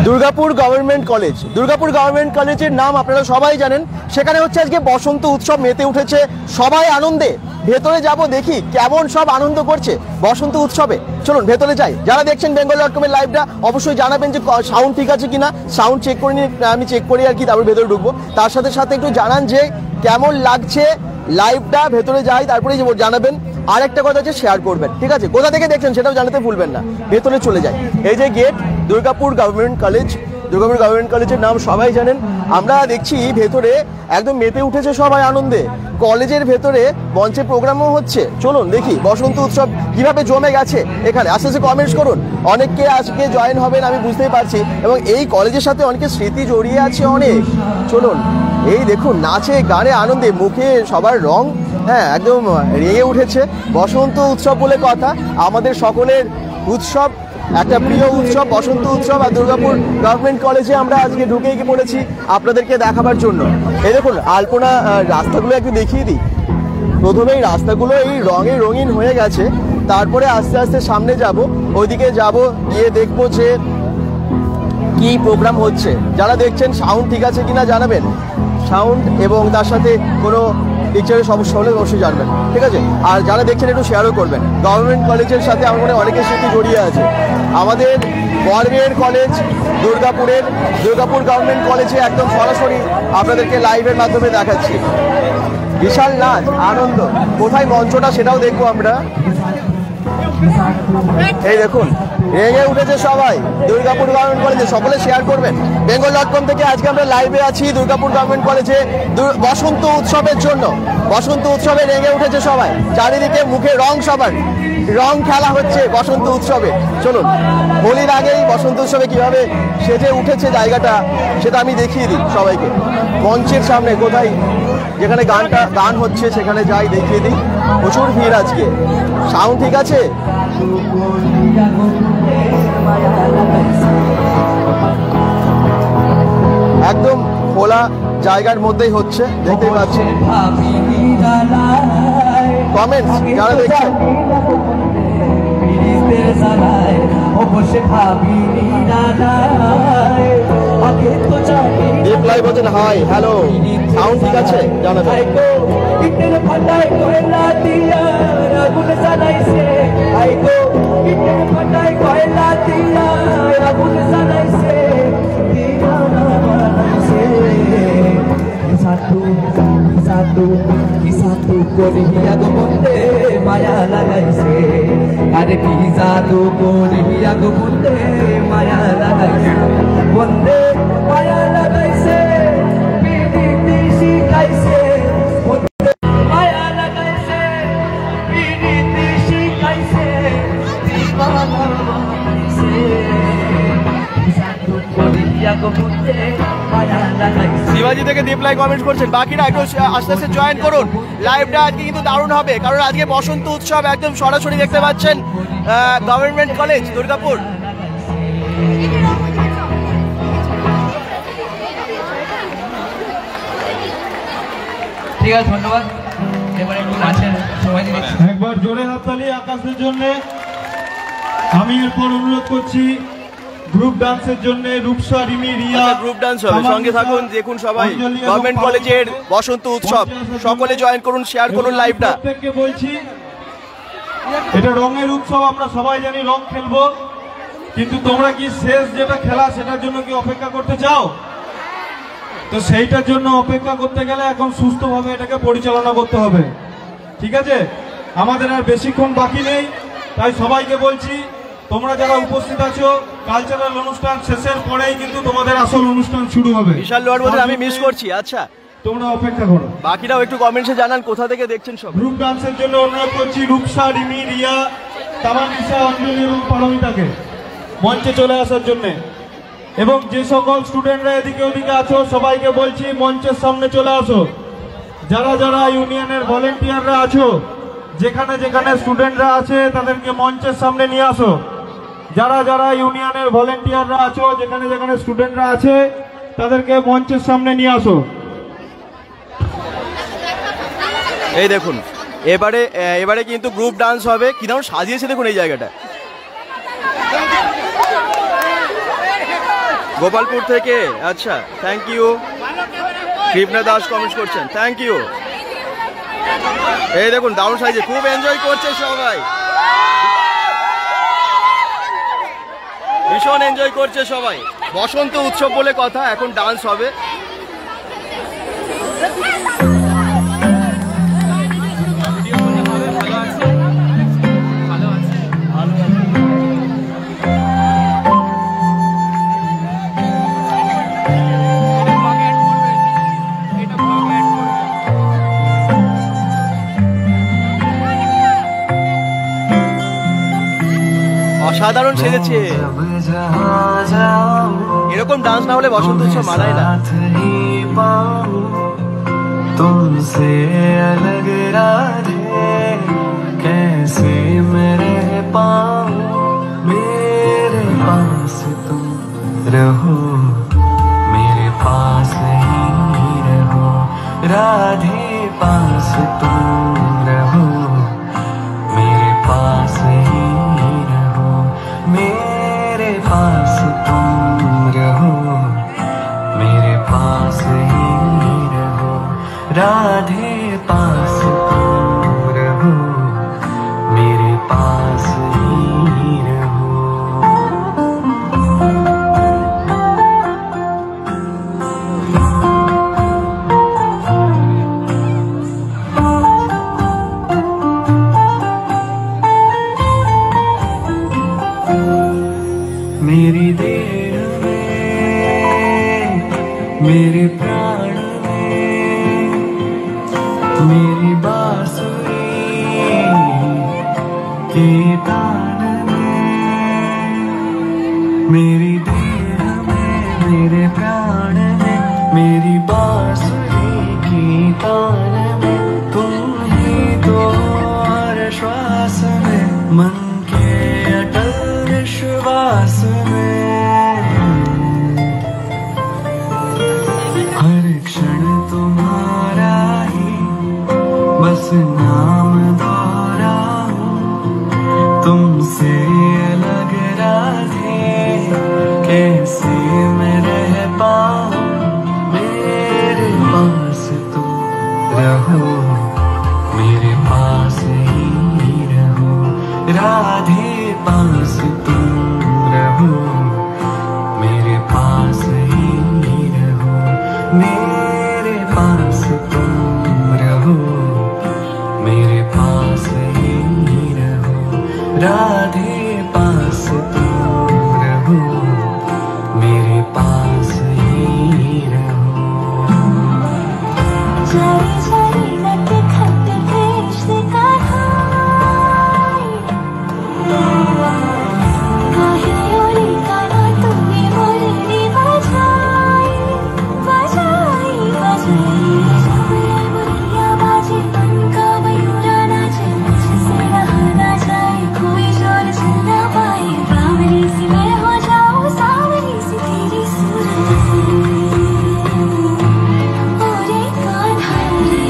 Durgapur government college. Durgapur government কলেজের নাম আপনারা সবাই জানেন। সেখানে হচ্ছে আজকে বসন্ত উৎসব, মেতে উঠেছে সবাই আনন্দে। ভেতরে যাব, দেখি কেমন সব আনন্দ করছে বসন্ত উৎসবে। চলুন ভেতরে যাই। যারা দেখছেন bengal.com-এর লাইভটা অবশ্যই জানাবেন যে সাউন্ড ঠিক আছে কিনা। সাউন্ড চেক করে নিয়ে আমি চেক করি আর কি, তারপর ভেতরে ঢুকবো। তার সাথে সাথে একটু জানান যে কেমন লাগছে লাইভটা। ভেতরে যাই, তারপরে জানাবেন। আর একটা কথা হচ্ছে শেয়ার করবেন, ঠিক আছে? কোথা থেকে দেখছেন সেটাও জানাতে ভুলবেন না। ভেতরে চলে যাই। এই যে gate, Durgapur government college. Durgapur government কলেজের নাম সবাই জানেন। আমরা দেখছি ভেতরে একদম মেতে উঠেছে সবাই আনন্দে। কলেজের ভেতরে মঞ্চে প্রোগ্রামও হচ্ছে। চলুন দেখি বসন্ত উৎসব কিভাবে জমে গেছে এখানে। আস্তে আস্তে কমেন্টস করুন। অনেককে আজকে জয়েন হবেন আমি বুঝতেই পারছি, এবং এই কলেজের সাথে অনেকের স্মৃতি জড়িয়ে আছে অনেক। চলুন এই দেখুন নাচে গানে আনন্দে মুখে সবার রং একদম রেগে উঠেছে। বসন্ত উৎসব বলে কথা, আমাদের সকলের উৎসব, একটা প্রিয় উৎসব বসন্ত উৎসব। আর দুর্গাপুর গভর্নমেন্ট কলেজে আমরা আজকে ঢুকেই পড়েছি আপনাদেরকে দেখাবার জন্য। এই দেখুন আলপনা, রাস্তাগুলো একটু দেখিয়ে দিই। প্রথমেই রাস্তাগুলো এই রঙে রঙিন হয়ে গেছে। তারপরে আস্তে আস্তে সামনে যাব, ওইদিকে যাব, গিয়ে দেখবো যে কি প্রোগ্রাম হচ্ছে। যারা দেখছেন সাউন্ড ঠিক আছে কিনা জানাবেন। সাউন্ড এবং তার সাথে কোনো পিকচারের সমস্যা হলে অবশ্যই জানবেন, ঠিক আছে? আর যারা দেখছেন একটু শেয়ারও করবেন। গভর্নমেন্ট কলেজের সাথে আমার মনে অনেকের স্মৃতি জড়িয়ে আছে। আমাদের গর্বের কলেজ দুর্গাপুর গভর্নমেন্ট কলেজে একদম সরাসরি আপনাদেরকে লাইভের মাধ্যমে দেখাচ্ছি। বিশাল নাচ আনন্দ। কোথায় মঞ্চটা সেটাও দেখবো আমরা। এই দেখুন রেগে উঠেছে সবাই দুর্গাপুর গভর্নমেন্ট কলেজে। সকলে শেয়ার করবেন। bengal.com থেকে আজকে আমরা লাইভে আছি দুর্গাপুর গভর্নমেন্ট কলেজে বসন্ত উৎসবের জন্য। বসন্ত উৎসবে রেগে উঠেছে সবাই, চারিদিকে মুখে রং, সবার রং খেলা হচ্ছে বসন্ত উৎসবে। চলুন হোলির আগেই বসন্ত উৎসবে কিভাবে সেজে উঠেছে জায়গাটা সেটা আমি দেখিয়ে দিই সবাইকে। মঞ্চের সামনে কোথায় যেখানে গান হচ্ছে সেখানে যাই, দেখিয়ে দিই। প্রচুর ভিড় আজকে। সাউন্ড ঠিক আছে? একদম খোলা জায়গার মধ্যেই হচ্ছে, দেখতেই পাচ্ছেন। কমেন্টস যারা দেখছেন রিপ্লাই বলছেন হাই হ্যালো। সাউন্ড ঠিক আছে জানাবেন। satu koriya go munde maya lagaise are ki satu koriya go munde maya lagaise munde maya lagaise piditi shikaise munde maya lagaise piditi shikaise divana se satu koriya go munde শিবাজি থেকে reply comment করছেন। বাকিরা একটু আস্তে আস্তে join করুন। লাইভটা আজকে কিন্তু দারুণ হবে, কারণ আজকে বসন্ত উৎসব একদম সরাসরি দেখতে পাচ্ছেন গভর্নমেন্ট কলেজ দুর্গাপুর। ঠিক আছে, ধন্যবাদ। এবারে একটু নাচের সময় দিন। একবার জোরে হাততালি আকাশের জন্য। আমি এরপর অনুরোধ করছি গ্রুপ ডান্সের জন্য রূপসা, রিমি, রিয়া গ্রুপ ডান্স হবে। সঙ্গে থাকুন, দেখুন সবাই গভর্নমেন্ট কলেজের বসন্ত উৎসব। সকলে জয়েন করুন, শেয়ার করুন লাইভটা। প্রত্যেককে বলছি এটা রঙের উৎসব, আমরা সবাই জানি রং খেলবো, কিন্তু তোমরা কি শেষ যেটা খেলা সেটার জন্য কি অপেক্ষা করতে চাও? তো সেইটার জন্য অপেক্ষা করতে গেলে এখন সুস্থভাবে এটাকে পরিচালনা করতে হবে, ঠিক আছে? আমাদের আর বেশিক্ষণ বাকি নেই, তাই সবাইকে বলছি তোমরা যারা উপস্থিত আছো কালচারাল অনুষ্ঠান শেষের পরেই কিন্তু তোমাদের আসল অনুষ্ঠান শুরু হবে। বিশাল লোয়ার বলতে আমি মিস করছি। আচ্ছা তোমরা অপেক্ষা করো। বাকিরাও একটু কমেন্টসে জানান কোথা থেকে দেখছেন সব। গ্রুপ ডান্সের জন্য অনুরোধ করছি রূপসা, রিমি, রিয়া, তামান্নিসা, অঞ্জলি এবং পারমিতাকে মঞ্চে চলে আসার জন্য। এবং যে সকল স্টুডেন্টরা এদিকে ওদিকে আছো সবাইকে বলছি মঞ্চের সামনে চলে আসো। যারা যারা ইউনিয়নের ভলেন্টিয়াররা আছো, যেখানে যেখানে স্টুডেন্টরা আছে তাদেরকে মঞ্চের সামনে নিয়ে আসো। যারা যারা ইউনিয়নের ভলেন্টিয়াররা আছো, যেখানে যেখানে স্টুডেন্টরা আছে তাদেরকে মঞ্চের সামনে নিয়ে আসো। এই দেখুন এবারে কিন্তু গ্রুপ ডান্স হবে। কি দারুণ সাজিয়েছে দেখুন এই জায়গাটা। গোপালপুর থেকে, আচ্ছা thank you. Kripna Das comment করছেন, থ্যাংক ইউ। এই দেখুন দারুণ সাইজে, খুব এনজয় করছে সবাই, ভীষণ এনজয় করছে সবাই। বসন্ত উৎসব বলে কথা, এখন ডান্স হবে। অসাধারণ সেজেছে, এরকম ডান্স না হলে বসন্ত উৎসব মানায় না। तुमसे अलग राधे कैसे मैं रह पाऊं, मेरे पास तुम रहो, मेरे पास ही रहो राधे, पास तुम रहो, मेरे पास ही रहो, मेरे पास तुम रहो, मेरे पास ही रहो राधे, पास तुम रहो, मेरे पास ही रहो। मेरी देह में, मेरे प्राण में, मेरी बांसुरी के तान में, मेरी देह में, मेरे प्राण में, मेरी बांसुरी की तान में, तुम ही तो हर श्वास में, मन के अटल विश्वास में, हर क्षण तुम्हारा ही बस नाम दोहराऊं, तुमसे अलग राधे कैसे मैं रह पाऊं, मेरे पास तुम रहो, मेरे पास ही रहो राधे, पास तुम रहो, मेरे पास ही रहो, मेरे पास तुम रहो, मेरे पास ही रहो राधे, पास तुम रहो, मेरे पास ही रहो। जरी जरी नट खट भेष कढ़ाई, काहे ओली काना तुमी मुरली बजाई, बजाई बजाई बजाई मुरलिया बाजे, मन का मयूरा नाचे, मुझसे रहा ना जाए, कोई जोर से ना पाए, बावली सी मैं हो जाऊं, सावली सी तेरी सूरत से, ओरे कान्हा रे।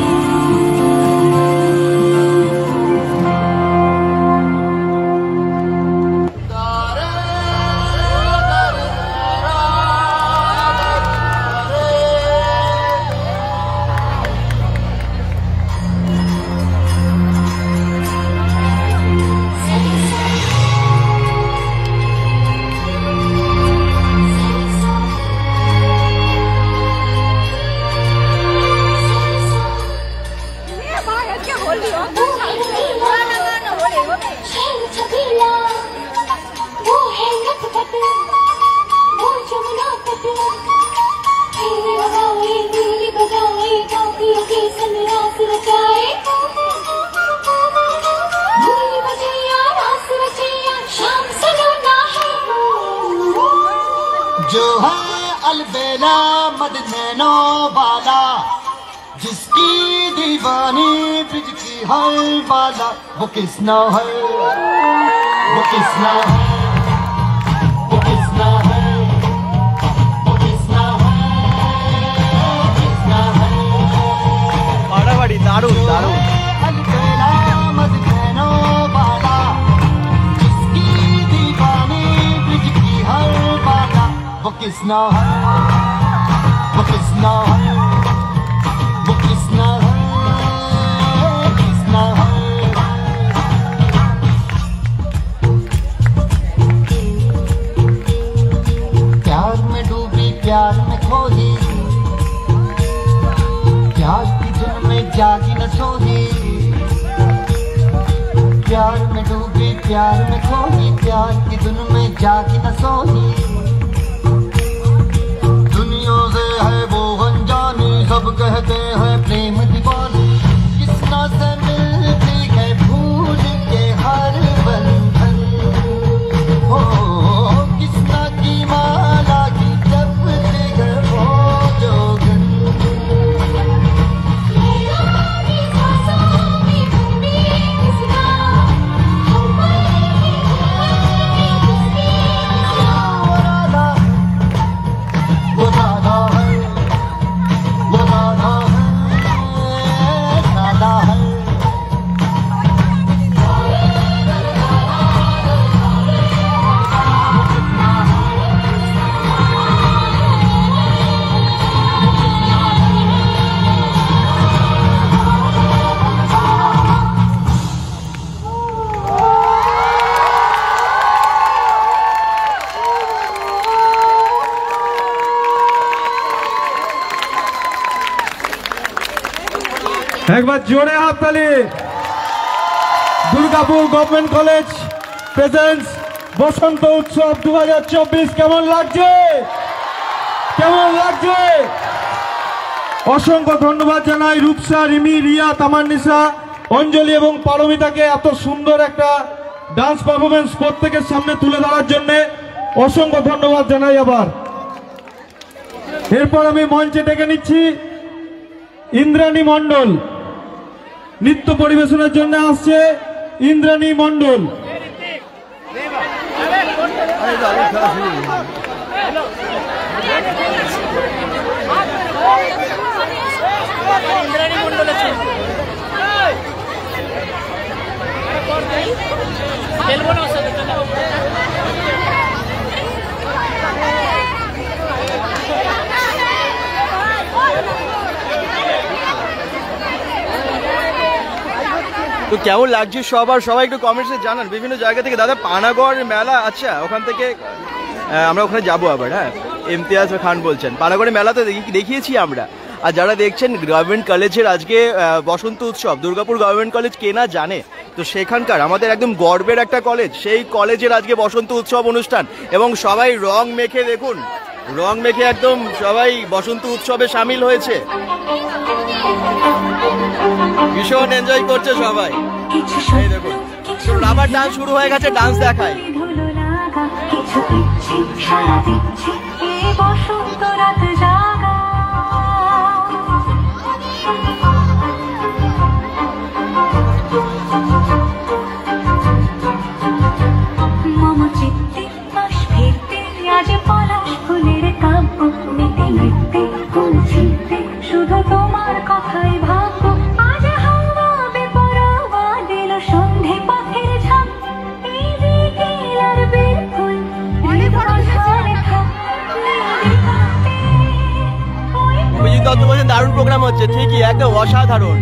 शहर छबीला, वो है नटखट, वो जमुना तट, हिरने लगाए, नीली बजाए, काफियों के संरास रचाए, नीली बजैया, रास रचैया, शाम सलोना है जो है अलबेला मद नैनो बाला, जिसकी दीवानी ब्रिज की हर बाला, वो किसना है, वो किसना है, वो किसना है, वो किसना है, वो किसना है। ফাটাফাটি, দারুণ দারুণ। अलबेला मद नैनो बाला, जिसकी दीवानी ब्रिज की हर बाला, वो किसना है वो किसना है वो किसना है किसना है प्यार में डूबी प्यार में खोई प्यार की धुन में जागी न सोई प्यार में डूबी प्यार में खोई प्यार की धुन में जागी न सोई दुनिया से है वो अनजानी सब कहते हैं प्रेम दीवानी किसना से मिलती है भूल के हर बंधन हो किसना की माला की जपती है वो जोगन একবার জোরে হাততালি। দুর্গাপুর গভর্নমেন্ট কলেজ প্রেজেন্স বসন্ত উৎসব 2024 কেমন লাগছে? কেমন লাগছে? অসংখ্য ধন্যবাদ জানাই রূপসা, রিমি, রিয়া, তামান্নিসা, অঞ্জলি এবং পারমিতাকে এত সুন্দর একটা ডান্স পারফরমেন্স প্রত্যেকের সামনে তুলে ধরার জন্য অসংখ্য ধন্যবাদ জানাই। আবার এরপর আমি মঞ্চে ডেকে নিচ্ছি ইন্দ্রাণী মণ্ডল। নৃত্য পরিবেশনের জন্য আসছে ইন্দ্রাণী মণ্ডল। তো কেমন লাগছে সবার, সবাই একটু কমেন্টসে জানান বিভিন্ন জায়গা থেকে। দাদা পানাগড় মেলা, আচ্ছা ওখান থেকে আমরা ওখানে যাবো আবার। হ্যাঁ, ইমতিয়াজ খান বলছেন পানাগড়ের মেলা তো দেখিয়েছি আমরা। আর যারা দেখছেন গভর্নমেন্ট কলেজের আজকে বসন্ত উৎসব, দুর্গাপুর গভর্নমেন্ট কলেজ কে না জানে, তো সেখানকার আমাদের একদম গর্বের একটা কলেজ, সেই কলেজের আজকে বসন্ত উৎসব অনুষ্ঠান এবং সবাই রং মেখে, দেখুন রং মেখে একদম সবাই বসন্ত উৎসবে সামিল হয়েছে, ভীষণ এনজয় করছে সবাই। এই দেখুন রাবার ডান্স শুরু হয়ে গেছে, ডান্স দেখায়। শুধু তোমার কথাই ভাববো আজ হাওয়া বেপরোয়া দিল সন্ধে পাখির ঝাঁক এই বিকেল আর বিলকুল অভিজিৎ দত্ত বলছেন দারুণ প্রোগ্রাম হচ্ছে, ঠিকই একদম অসাধারণ।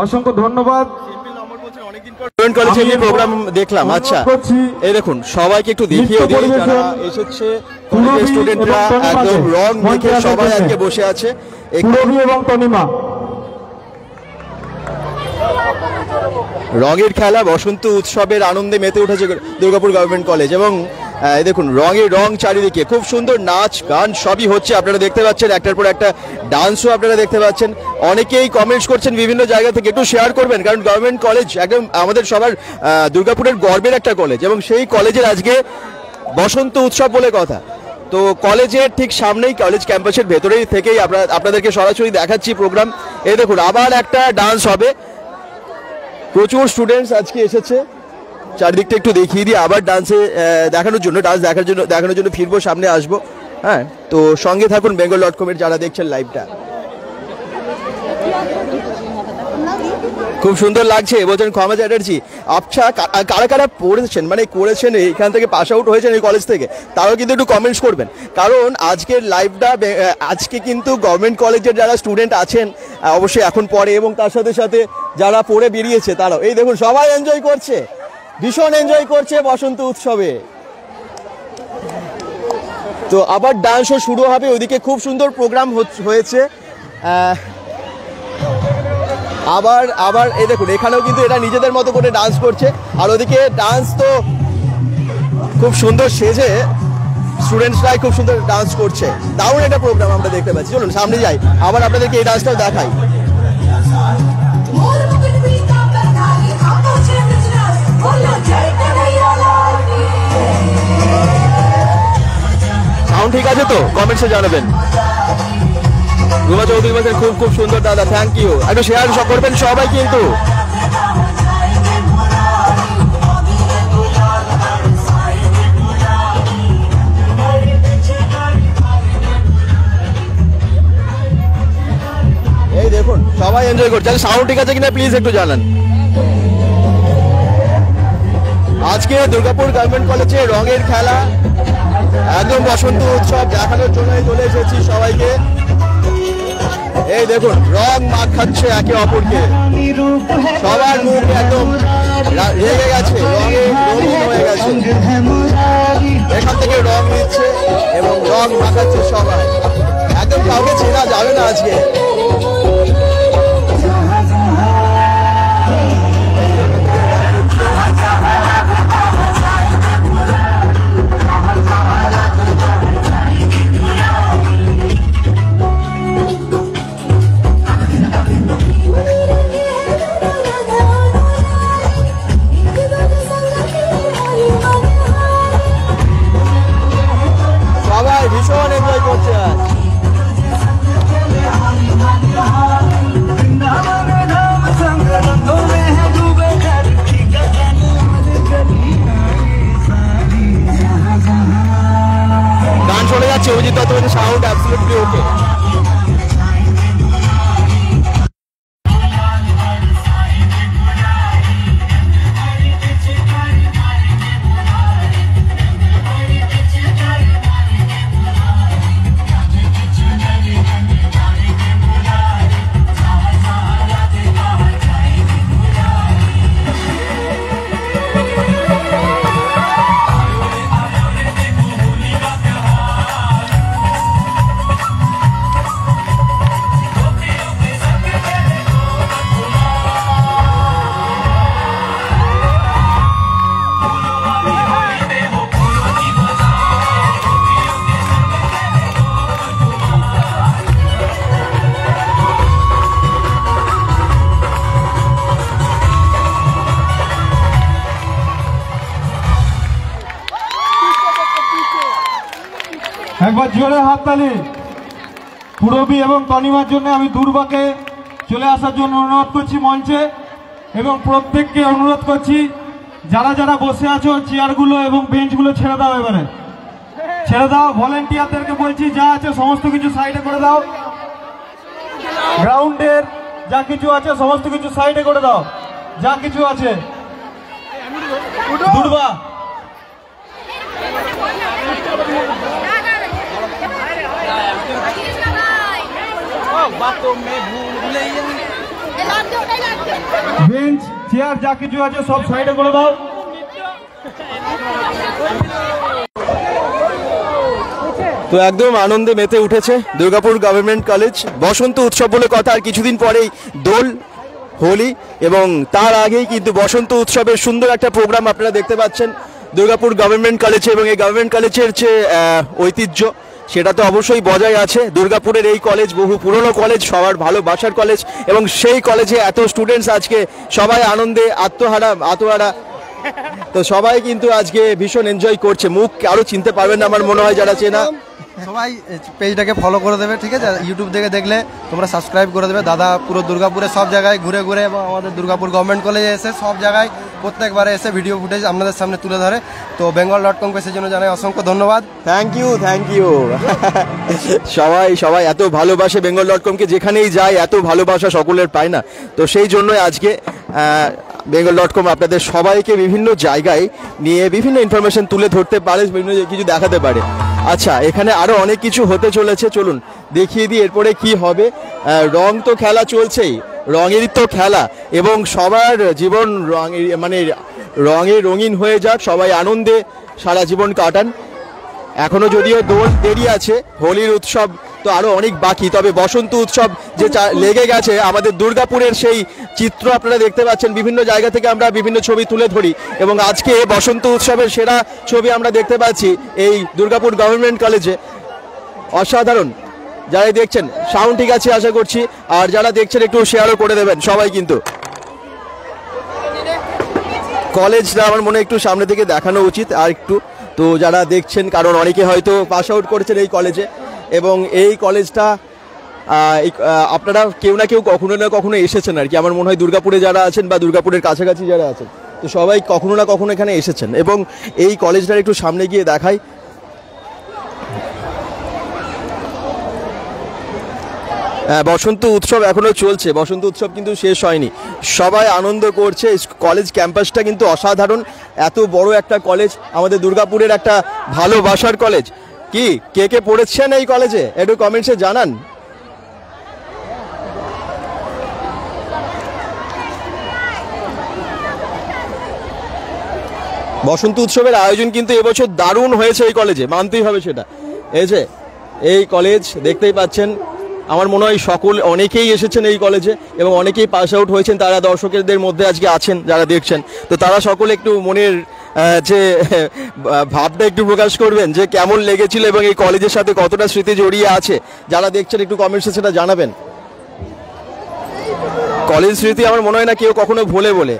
অসংখ্য ধন্যবাদ। কলেজে এই প্রোগ্রাম দেখলাম। আচ্ছা, এই দেখুন সবাইকে একটু দেখিয়ে দিই যারা এসেছে কলেজের স্টুডেন্টরা একদম রং মেখে সবাই আজকে বসে আছে। পুরবী এবং তনিমা রঙের খেলা বসন্ত উৎসবের আনন্দে মেতে উঠেছে দুর্গাপুর গভর্নমেন্ট কলেজ এবং এই দেখুন রঙের রং চারিদিকে, খুব সুন্দর নাচ গান সবই হচ্ছে আপনারা দেখতে পাচ্ছেন, একটার পর একটা ডান্সও আপনারা দেখতে পাচ্ছেন। অনেকেই কমেন্টস করছেন বিভিন্ন জায়গা থেকে, একটু শেয়ার করবেন কারণ গভর্নমেন্ট কলেজ একদম আমাদের সবার দুর্গাপুরের গর্বের একটা কলেজ এবং সেই কলেজের আজকে বসন্ত উৎসব বলে কথা। তো কলেজের ঠিক সামনেই কলেজ ক্যাম্পাসের ভেতরেই থেকেই আপনাদেরকে সরাসরি দেখাচ্ছি প্রোগ্রাম। এই দেখুন আবার একটা ডান্স হবে, প্রচুর স্টুডেন্টস আজকে এসেছে। চারদিকটা একটু দেখিয়ে দিই, আবার ডান্সে দেখানোর জন্য দেখানোর জন্য ফিরবো, সামনে আসবো। হ্যাঁ, তো সঙ্গে থাকুন bengal.com-এর যারা দেখছেন লাইভটা। খুব সুন্দর লাগছে বলছেন ক্ষমা চ্যাটার্জি। আচ্ছা, কারা কারা পড়েছেন মানে করেছেন এখান থেকে পাস আউট হয়েছেন এই কলেজ থেকে, তারাও কিন্তু একটু কমেন্টস করবেন কারণ আজকের লাইভটা আজকে কিন্তু গভর্নমেন্ট কলেজের যারা স্টুডেন্ট আছেন অবশ্যই এখন পড়ে এবং তার সাথে সাথে যারা পড়ে বেরিয়েছে তারাও, এই দেখুন সবাই এনজয় করছে, ভীষণ এনজয় করছে বসন্ত উৎসবে। তো আবার ডান্সও শুরু হবে, ওইদিকে খুব সুন্দর প্রোগ্রাম হয়েছে। আবার এই দেখুন এখানেও কিন্তু এরা নিজেদের মতো করে ডান্স করছে আর ওদিকে ডান্স তো খুব সুন্দর সেজে স্টুডেন্টসরাই খুব সুন্দর ডান্স করছে। দারুণ একটা প্রোগ্রাম আমরা দেখতে পাচ্ছি। চলুন সামনে যাই, আবার আপনাদেরকে এই ডান্সটাও দেখাই। সাউন্ড ঠিক আছে তো কমেন্টসে জানাবেন। রুমা চৌধুরী বলছেন খুব খুব সুন্দর দাদা, থ্যাংক ইউ। একটু শেয়ার করবেন সবাই কিন্তু। এই দেখুন সবাই এনজয় করছে। সাউন্ড ঠিক আছে কিনা প্লিজ একটু জানান। আজকে দুর্গাপুর গভর্নমেন্ট কলেজে রঙের খেলা একদম বসন্ত উৎসব দেখানোর জন্য চলে এসেছি সবাইকে। এই দেখুন রং মাখাচ্ছে একে অপরকে, সবার মুখ একদম রেগে গেছে, রঙে রঙিন হয়ে গেছে। এখান থেকে রং দিচ্ছে এবং রং মাখাচ্ছে সবাই, একদম কাউকে চেনা যাবে না আজকে। সবাই ভীষণ এনজয় করছে আজ। গান চলে যাচ্ছে, অভিজিৎ দত্ত সাউন্ড অ্যাবসলিউটলি ওকে। একবার জোরে হাততালি। পুরবী এবং তনিমার জন্য আমি দুর্বাকে চলে আসার জন্য অনুরোধ করছি মঞ্চে এবং প্রত্যেককে অনুরোধ করছি যারা যারা বসে আছো চেয়ারগুলো এবং বেঞ্চগুলো ছেড়ে দাও, এবারে ছেড়ে দাও। ভলেন্টিয়ারদেরকে বলছি যা আছে সমস্ত কিছু সাইডে করে দাও, গ্রাউন্ডের যা কিছু আছে সমস্ত কিছু সাইডে করে দাও, যা কিছু আছে। দুর্বা बातों में भूल गई চেয়ার যা কিছু আছে সব সাইডে করে দাও। তো একদম আনন্দে মেতে উঠেছে দুর্গাপুর গভর্নমেন্ট কলেজ। বসন্ত উৎসব বলে কথা, আর কিছুদিন পরেই দোল, হোলি এবং তার আগেই কিন্তু বসন্ত উৎসবের সুন্দর একটা প্রোগ্রাম আপনারা দেখতে পাচ্ছেন দুর্গাপুর গভর্নমেন্ট কলেজে। এবং এই গভর্নমেন্ট কলেজের যে ঐতিহ্য সেটা তো অবশ্যই বজায় আছে। দুর্গাপুরের এই কলেজ বহু পুরনো কলেজ, সবার ভালোবাসার কলেজ, এবং সেই কলেজে এত স্টুডেন্টস আজকে সবাই আনন্দে আত্মহারা। তো সবাই কিন্তু আজকে ভীষণ এনজয় করছে। মুখ আরো চিনতে পারবেন না আমার মনে হয় যারা চেনা। সবাই পেজটাকে ফলো করে দেবে, ঠিক আছে? ইউটিউব থেকে দেখলে তোমরা সাবস্ক্রাইব করে দেবে। দাদা পুরো দুর্গাপুরে সব জায়গায় ঘুরে ঘুরে এবং আমাদের দুর্গাপুর গভর্নমেন্ট কলেজে এসে সব জায়গায় প্রত্যেকবারে এসে ভিডিও ফুটেজ আপনাদের সামনে তুলে ধরে। তো bengal.com-কে সেজন্য জানাই অসংখ্য ধন্যবাদ। Thank you. সবাই এত ভালোবাসে bengal.com-কে, যেখানেই যায় এত ভালোবাসা সকলের পায় না। তো সেই জন্যই আজকে bengal.com আপনাদের সবাইকে বিভিন্ন জায়গায় নিয়ে বিভিন্ন ইনফরমেশন তুলে ধরতে পারে, বিভিন্ন কিছু দেখাতে পারে। আচ্ছা, এখানে আরো অনেক কিছু হতে চলেছে, চলুন দেখিয়ে দিই এরপরে কি হবে। রং তো খেলা চলছেই, রঙেরই তো খেলা, এবং সবার জীবন রঙে রঙিন হয়ে যাক, সবাই আনন্দে সারা জীবন কাটান। এখনো যদিও দোল দেরি আছে, হোলির উৎসব তো আরো অনেক বাকি, তবে বসন্ত উৎসব যে লেগে গেছে আমাদের দুর্গাপুরের সেই চিত্র আপনারা দেখতে পাচ্ছেন। বিভিন্ন জায়গা থেকে আমরা বিভিন্ন ছবি তুলে ধরি, এবং আজকে বসন্ত উৎসবের সেরা ছবি আমরা দেখতে পাচ্ছি এই দুর্গাপুর গভর্নমেন্ট কলেজে। অসাধারণ। যারা দেখছেন সাউন্ড ঠিক আছে আশা করছি, আর যারা দেখছেন একটু শেয়ারও করে দেবেন সবাই। কিন্তু কলেজটা আমার মনে হয় একটু সামনে থেকে দেখানো উচিত আর একটু। তো যারা দেখছেন, কারণ অনেকে হয়তো পাস আউট করেছেন এই কলেজে, এবং এই কলেজটা আপনারা কেউ না কেউ কখনো না কখনো এসেছেন আর কি। আমার মনে হয় দুর্গাপুরে যারা আছেন বা দুর্গাপুরের কাছাকাছি যারা আছেন, তো সবাই কখনো না কখনো এখানে এসেছেন। এবং এই কলেজটার একটু সামনে গিয়ে দেখাই। বসন্ত উৎসব এখনো চলছে, বসন্ত উৎসব কিন্তু শেষ হয়নি, সবাই আনন্দ করছে। কলেজ ক্যাম্পাসটা কিন্তু অসাধারণ, এত বড় একটা কলেজ, আমাদের দুর্গাপুরের একটা ভালোবাসার কলেজ। কি কে কে পড়েছেন এই কলেজে একটু কমেন্টসে জানান। বসন্ত উৎসবের আয়োজন কিন্তু এবছর দারুণ হয়েছে এই কলেজে, মানতেই হবে সেটা। এই কলেজ দেখতেই পাচ্ছেন, আমার মনে হয় অনেকেই এসেছেন এই কলেজে এবং অনেকেই পাস আউট হয়েছেন। তারা দর্শকদের মধ্যে আজকে আছেন যারা দেখছেন, তো তারা সকলে একটু মনের যে ভাবটা একটু প্রকাশ করবেন যে কেমন লেগেছিল এবং এই কলেজের সাথে কতটা স্মৃতি জড়িয়ে আছে। যারা দেখছেন একটু কমেন্টসে সেটা জানাবেন। কলেজ স্মৃতি আমার মনে হয় না কেউ কখনো ভোলে বলে।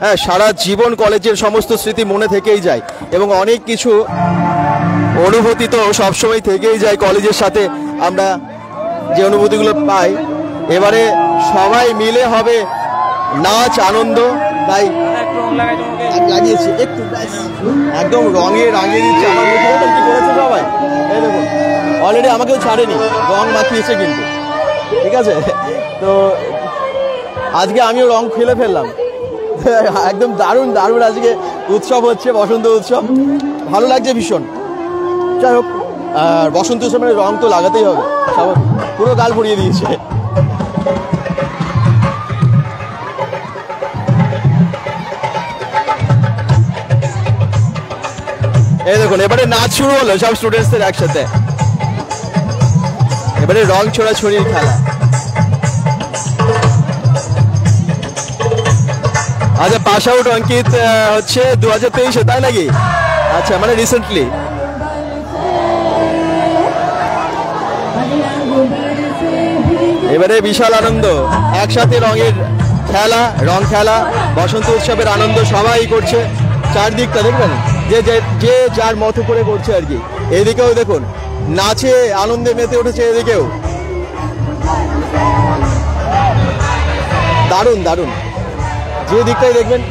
হ্যাঁ, সারা জীবন কলেজের সমস্ত স্মৃতি মনে থেকেই যায়, এবং অনেক কিছু অনুভূতি তো সবসময় থেকেই যায় কলেজের সাথে। আমরা যে অনুভূতিগুলো পাই, এবারে সবাই মিলে হবে নাচ আনন্দ। তাই লাগিয়েছি একটু একদম রঙে রাঙিয়ে দিচ্ছে। আমার মুখে কি করেছে সবাই, এই দেখুন অলরেডি আমাকেও ছাড়েনি, রং মাখিয়েছে কিন্তু, ঠিক আছে। তো আজকে আমিও রং খেলে ফেললাম। একদম দারুণ আজকে উৎসব হচ্ছে, বসন্ত উৎসব, ভালো লাগছে ভীষণ। যাই হোক, আর বসন্ত উৎসবের রং তো লাগাতেই হবে, পুরো গাল ভরিয়ে দিয়েছে। এই দেখুন এবারে নাচ শুরু হলো সব স্টুডেন্টসদের একসাথে। এবারে রং ছোড়াছড়ির খেলা। আচ্ছা, পাস আউট অঙ্কিত হচ্ছে 2023-এ, তাই নাকি? আচ্ছা, মানে রিসেন্টলি। এবারে বিশাল আনন্দ, একসাথে রঙের খেলা, রং খেলা, বসন্ত উৎসবের আনন্দ সবাই করছে। চারদিকটা দেখবেন যে যার মতো করে করছে আর কি। এদিকেও দেখুন নাচে আনন্দে মেতে উঠেছে, এদিকেও দারুণ যে দিকটাই দেখবেন।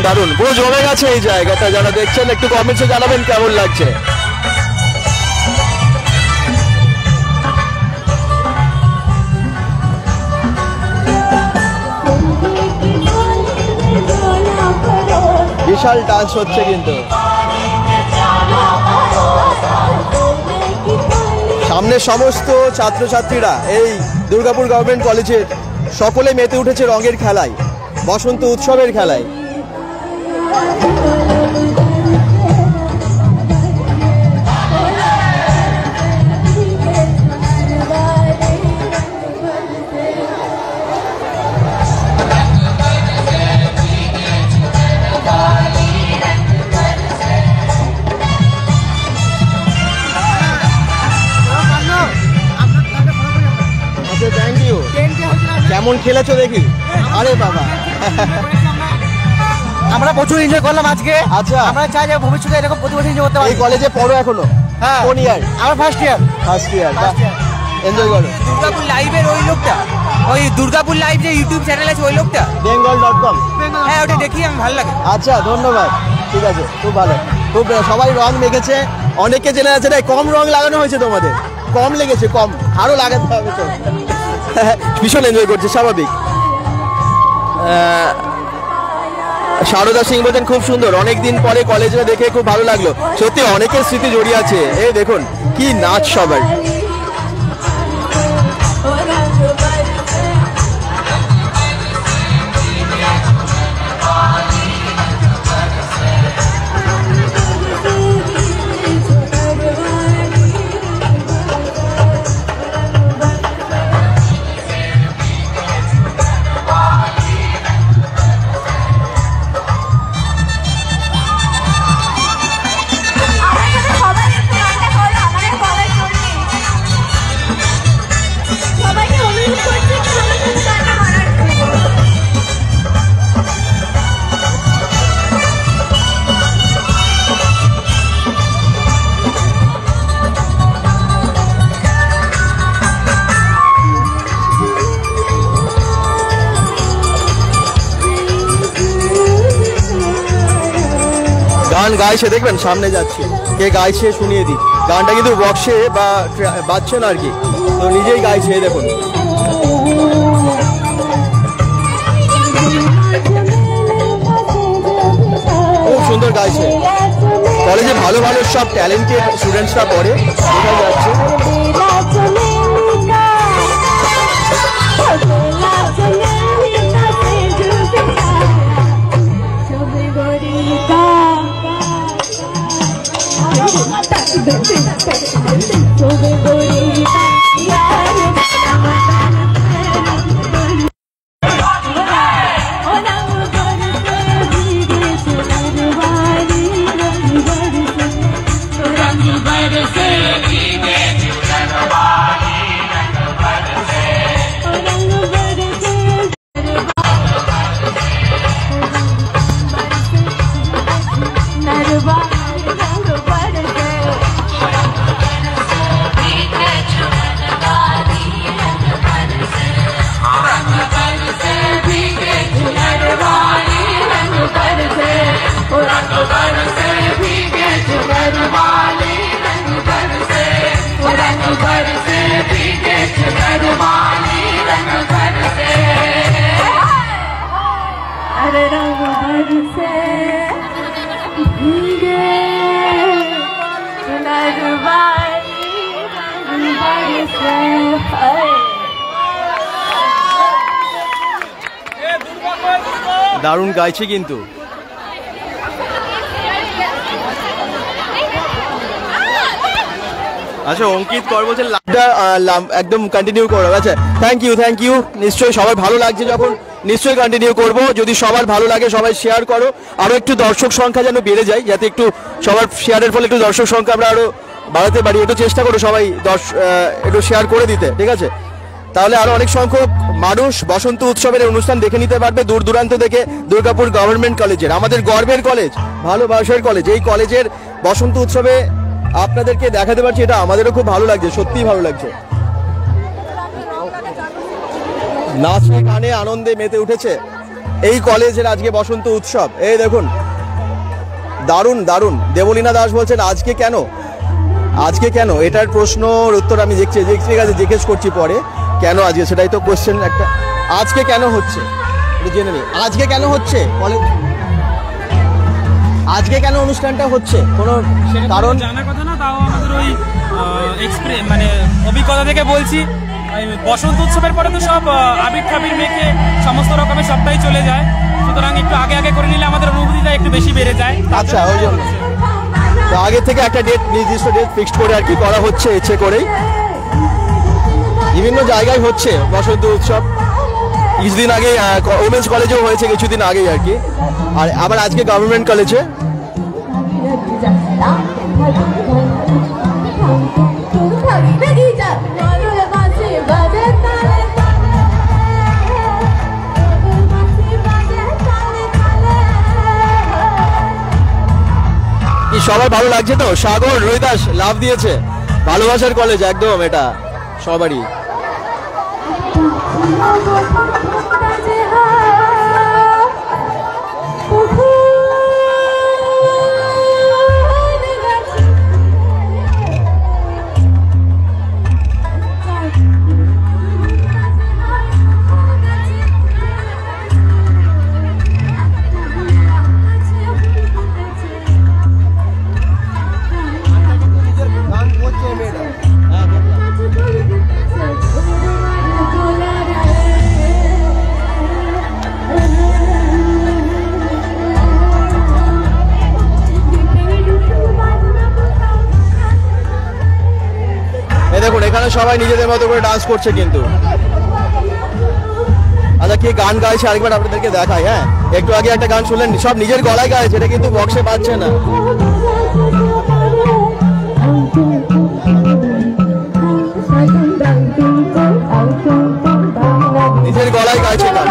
দারুণ পুরো জমে গেছে এই জায়গাটা। যারা দেখছেন একটু কমেন্টসে জানাবেন কেমন লাগছে। স্পেশাল ডান্স হচ্ছে কিন্তু। সামনে সমস্ত ছাত্রছাত্রীরা এই দুর্গাপুর গভর্নমেন্ট কলেজের সকলে মেতে উঠেছে রঙের খেলায়, বসন্ত উৎসবের খেলায়। Thank you. কেমন খেলেছো দেখি? আরে বাবা, আমরা প্রচুর এনজয় করলাম আজকে। আচ্ছা, আমরা চাই যে ভবিষ্যতে এরকম প্রতি বছর এনজয় করতে পারি। এই কলেজে পড়ো এখনো? হ্যাঁ। কোন ইয়ার? আমার first year. First year. Enjoy করো। দুর্গাপুর লাইভের ওই লোকটা, ওই দুর্গাপুর লাইভ যে ইউটিউব চ্যানেল আছে ওই লোকটা, bengal.com। হ্যাঁ ওটা দেখি আমি, ভালো লাগে। আচ্ছা, ধন্যবাদ। ঠিক আছে, খুব ভালো। খুব সবাই রং মেখেছে, অনেকে জেনে আছে। কম রং লাগানো হয়েছে তোমাদের, কম লেগেছে, কম আরো লাগাতে হবে তো। ভীষণ এনজয় করছে, স্বাভাবিক। শারদা সিং বলছেন খুব সুন্দর, অনেকদিন পরে কলেজে দেখে খুব ভালো লাগলো। সত্যি অনেকের স্মৃতি জড়িয়ে আছে। এই দেখুন কি নাচ সবার। গান গাইছে, দেখবেন সামনে যাচ্ছে কে গাইছে, শুনিয়ে দিই। গানটা কিন্তু বক্সে বা বাজছে না আর কি, তো নিজেই গাইছে। দেখুন খুব সুন্দর গাইছে। কলেজে ভালো ভালো সব ট্যালেন্টেড স্টুডেন্টসরা পড়ে, দেখা যাচ্ছে। দারুণ গাইছে কিন্তু। আচ্ছা, অঙ্কিত কর বলছেন একদম কন্টিনিউ করো। আচ্ছা, থ্যাংক ইউ। নিশ্চয়ই সবার ভালো লাগছে যখন, নিশ্চয়ই কন্টিনিউ করব। যদি সবার ভালো লাগে সবাই শেয়ার করো, আরো একটু দর্শক সংখ্যা যেন বেড়ে যায়, যাতে একটু সবার শেয়ারের ফলে একটু দর্শক সংখ্যা আমরা আরো বাড়াতে পারি। একটু চেষ্টা করো সবাই একটু শেয়ার করে দিতে, ঠিক আছে? তাহলে আরো অনেক সংখ্যক মানুষ বসন্ত উৎসবের অনুষ্ঠান দেখে নিতে পারবে দূর দূরান্ত থেকে। দুর্গাপুর গভর্নমেন্ট কলেজের, আমাদের গর্বের কলেজ, ভালোবাসার কলেজ, এই কলেজের বসন্ত উৎসবে আপনাদেরকে দেখাতে পারছি, এটা আমাদেরও খুব ভালো লাগছে, সত্যিই ভালো লাগছে। নাচে গানে আনন্দে মেতে উঠেছে এই কলেজের আজকে বসন্ত উৎসব। এই দেখুন, দারুণ দারুণ। দেবলীনা দাস বলছেন আজকে কেন, এটার প্রশ্নর উত্তর আমি দেখছি, ঠিক আছে, জিজ্ঞেস করছি পরে কেন আজকে, সেটাই তো কোশ্চেন একটা। আজকে কেন হচ্ছে জেনে নিই, আজকে কেন হচ্ছে কলেজ। আজকে কেন অনুষ্ঠানটা হচ্ছে কোনো কারণ? জানার কথা না, তাও আমাদের ওই মানে অভিজ্ঞতা থেকে বলছি, বসন্ত উৎসবের পরে তো সব আবির টাবির মেখে সমস্ত রকমের সবটাই চলে যায়, সুতরাং একটু আগে আগে করে নিলে আমাদের অনুভূতিটা একটু বেশি বেড়ে যায়। আচ্ছা, ওই জন্য তো আগে থেকে একটা ডেট, নির্দিষ্ট ডেট ফিক্সড করে আর কি করা হচ্ছে, ইচ্ছে করেই। বিভিন্ন জায়গায় হচ্ছে বসন্ত উৎসব, কিছুদিন আগে ওমেন্স কলেজেও হয়েছে কিছুদিন আগেই আর কি, আর আবার আজকে গভর্নমেন্ট কলেজে। সবার ভালো লাগছে তো? সাগর রোহিতাস লাভ দিয়েছে, ভালোবাসার কলেজ একদম এটা সবারই। দেখুন এখানে সবাই নিজেদের মতো করে ডান্স করছে কিন্তু। আচ্ছা, কে গান গাইছে আরেকবার আপনাদেরকে দেখাই। হ্যাঁ, একটু আগে একটা গান শুনলেন, সব নিজের গলায় গাইছে, এটা কিন্তু বক্সে পাচ্ছে না, নিজের গলায় গাইছে গান।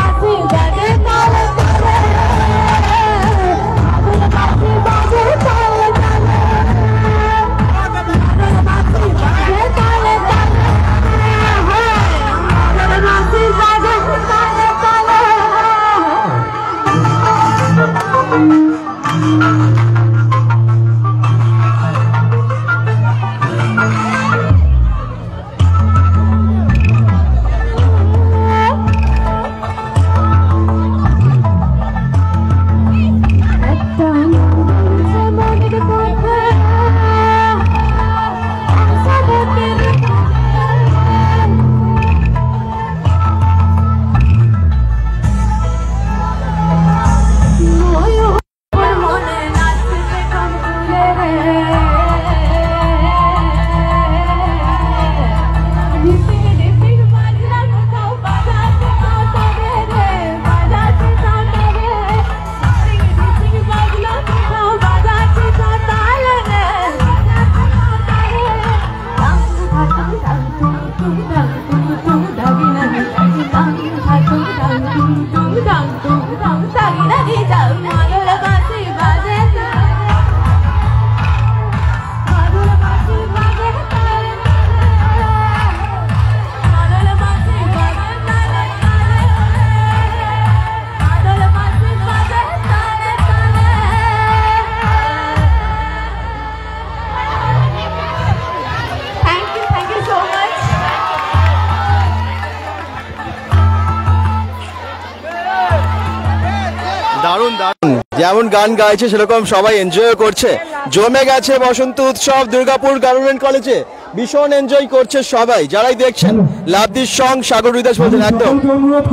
দারুণ দারুণ, যেমন গান গাইছে সেরকম সবাই এনজয় করছে, জমে গেছে বসন্ত উৎসব দুর্গাপুর গভর্নমেন্ট কলেজে, ভীষণ এনজয় করছে সবাই যারাই দেখছেন। লাভদির সং সাগর রুদাস বলছেন একদম,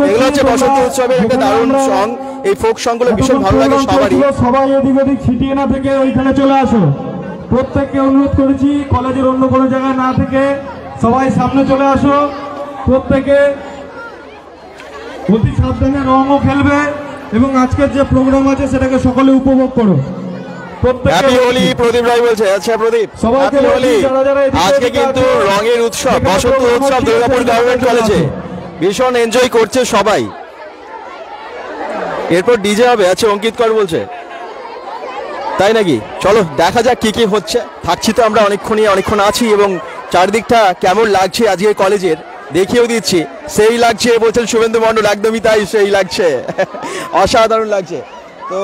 এগুলো হচ্ছে বসন্ত উৎসবের একটা দারুণ সং। এই ফোক সং গুলো ভীষণ ভালো লাগে সবারই। সবাই এদিক ওদিক ছিটিয়ে না থেকে ওইখানে চলে আসো, প্রত্যেককে অনুরোধ করেছি কলেজের অন্য কোনো জায়গায় না থেকে সবাই সামনে চলে আসো, প্রত্যেকে অতি সাবধানে রঙও খেলবে এবং আজকের যে প্রোগ্রাম আছে সেটাকে সকলে উপভোগ করো। হ্যাপি হোলি প্রদীপ রায় বলছে। আচ্ছা প্রদীপ, হ্যাপি হোলি। আজকে কিন্তু রঙের উৎসব বসন্ত উৎসব দুর্গাপুর গভর্নমেন্ট কলেজে, ভীষণ এনজয় করছে সবাই। এরপর ডিজে হবে। আচ্ছা অঙ্কিত কর বলছে, তাই নাকি? চলো দেখা যাক কি কি হচ্ছে। থাকছি তো আমরা অনেকক্ষণ আছি এবং চারদিকটা কেমন লাগছে আজকের কলেজের দেখিয়েও দিচ্ছি। সেই লাগছে বলছেন শুভেন্দু মণ্ডল, একদমই তাই, সেই লাগছে, অসাধারণ লাগছে। তো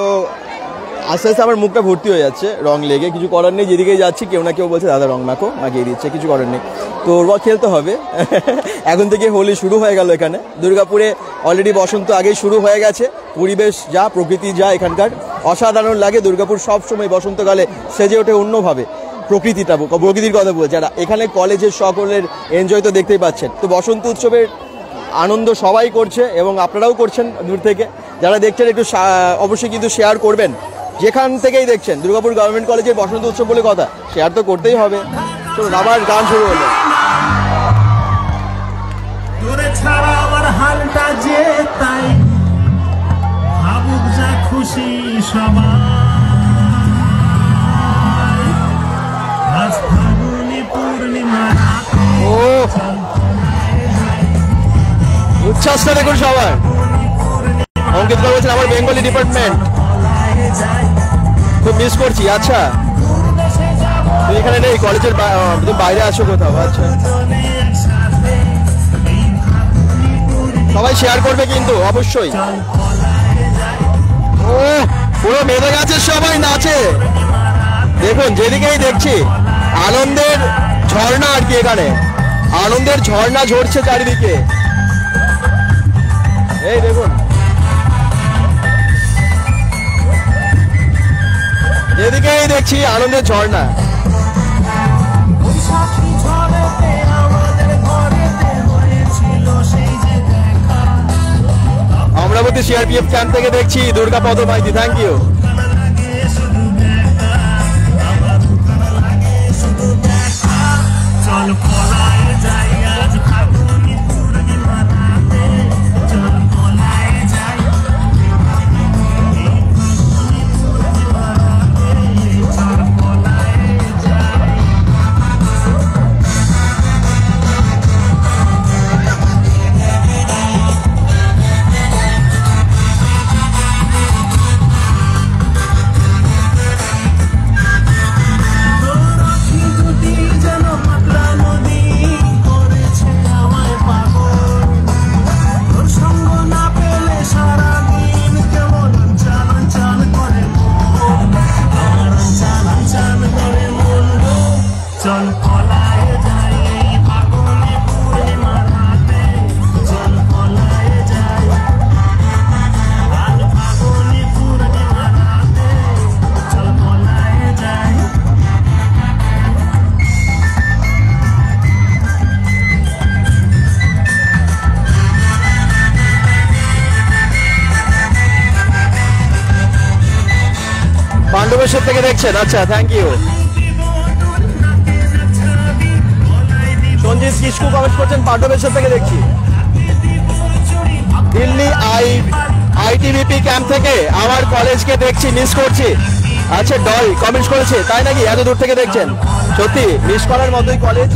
আস্তে আস্তে আমার মুখটা ভর্তি হয়ে যাচ্ছে রং লেগে, কিছু করার নেই, যেদিকে যাচ্ছি কেউ না কেউ বলছে দাদা রং মাখিয়ে দিচ্ছে, কিছু করার নেই, তো রং খেলতে হবে। এখন থেকে হোলি শুরু হয়ে গেল এখানে দুর্গাপুরে, অলরেডি বসন্ত আগেই শুরু হয়ে গেছে। পরিবেশ যা, প্রকৃতি যা এখানকার, অসাধারণ লাগে। দুর্গাপুর সবসময় বসন্তকালে সেজে ওঠে অন্যভাবে। প্রকৃতির কথা বলছে, আর এখানে কলেজের সকলের এনজয় তো দেখতেই পাচ্ছেন। তো বসন্ত উৎসবের আনন্দ সবাই করছে এবং আপনারাও করছেন দূর থেকে। যারা দেখছেন একটু অবশ্যই কিন্তু শেয়ার করবেন, যেখান থেকেই দেখছেন। দুর্গাপুর গভর্নমেন্ট কলেজের বসন্ত উৎসব বলে কথা, শেয়ার তো করতেই হবে। চলুন আবার গান শুরু হলো। ছাড়া আমার হালটা যে তাই ভাবুক যা খুশি সবাই, আজ ফাগুনি পূর্ণিমা উচ্ছ্বাসটা দেখুন সবার। অঙ্কিত বলছেন আমার বেঙ্গলি ডিপার্টমেন্ট খুব মিস করছি। আচ্ছা তুই এখানে নেই, কলেজের বাইরে আছো কোথাও? আচ্ছা সবাই শেয়ার করবে কিন্তু অবশ্যই। ও পুরো মেধে গেছে, সবাই নাচে দেখুন। যেদিকেই দেখছি আনন্দের ঝর্ণা, আর কি এখানে আনন্দের ঝর্ণা ঝরছে চারিদিকে। এই দেখুন, যেদিকেই দেখছি আনন্দের ঝর্ণা। অমরাবতী সিআরপিএফ ক্যাম্প থেকে দেখছি দুর্গাপদ মাইতি, থ্যাংক ইউ। পাণ্ডবেশ্বর থেকে দেখছেন, আচ্ছা thank you. Sanjit Kisku comment করছেন পাণ্ডবেশ্বর থেকে দেখছি। দিল্লি আইটিবিপি ক্যাম্প থেকে আমার কলেজকে দেখছি, মিস করছি। আচ্ছা ডল কমেন্ট করেছে, তাই নাকি? এত দূর থেকে দেখছেন, সত্যি মিস করার মতোই কলেজ।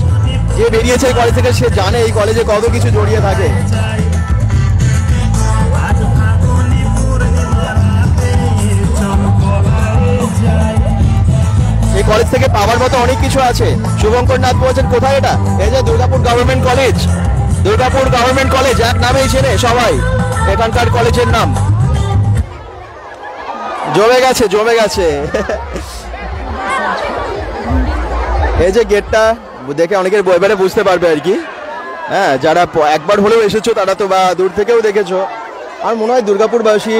যে বেরিয়েছে এই কলেজ থেকে সে জানে এই কলেজে কত কিছু জড়িয়ে থাকে। এই কলেজ থেকে পাওয়ার মতো অনেক কিছু আছে। শুভঙ্কর নাথ বলছেন কোথায় এটা? এই যে Durgapur government college. Durgapur government college এক নামেই চেনে সবাই এখানকার কলেজের নাম। জমে গেছে জমে গেছে। এই যে গেটটা দেখে অনেকের এবারে বুঝতে পারবে আর কি। হ্যাঁ, যারা একবার হলেও এসেছো তারা তো বা দূর থেকেও দেখেছো। আর মনে হয় দুর্গাপুরবাসী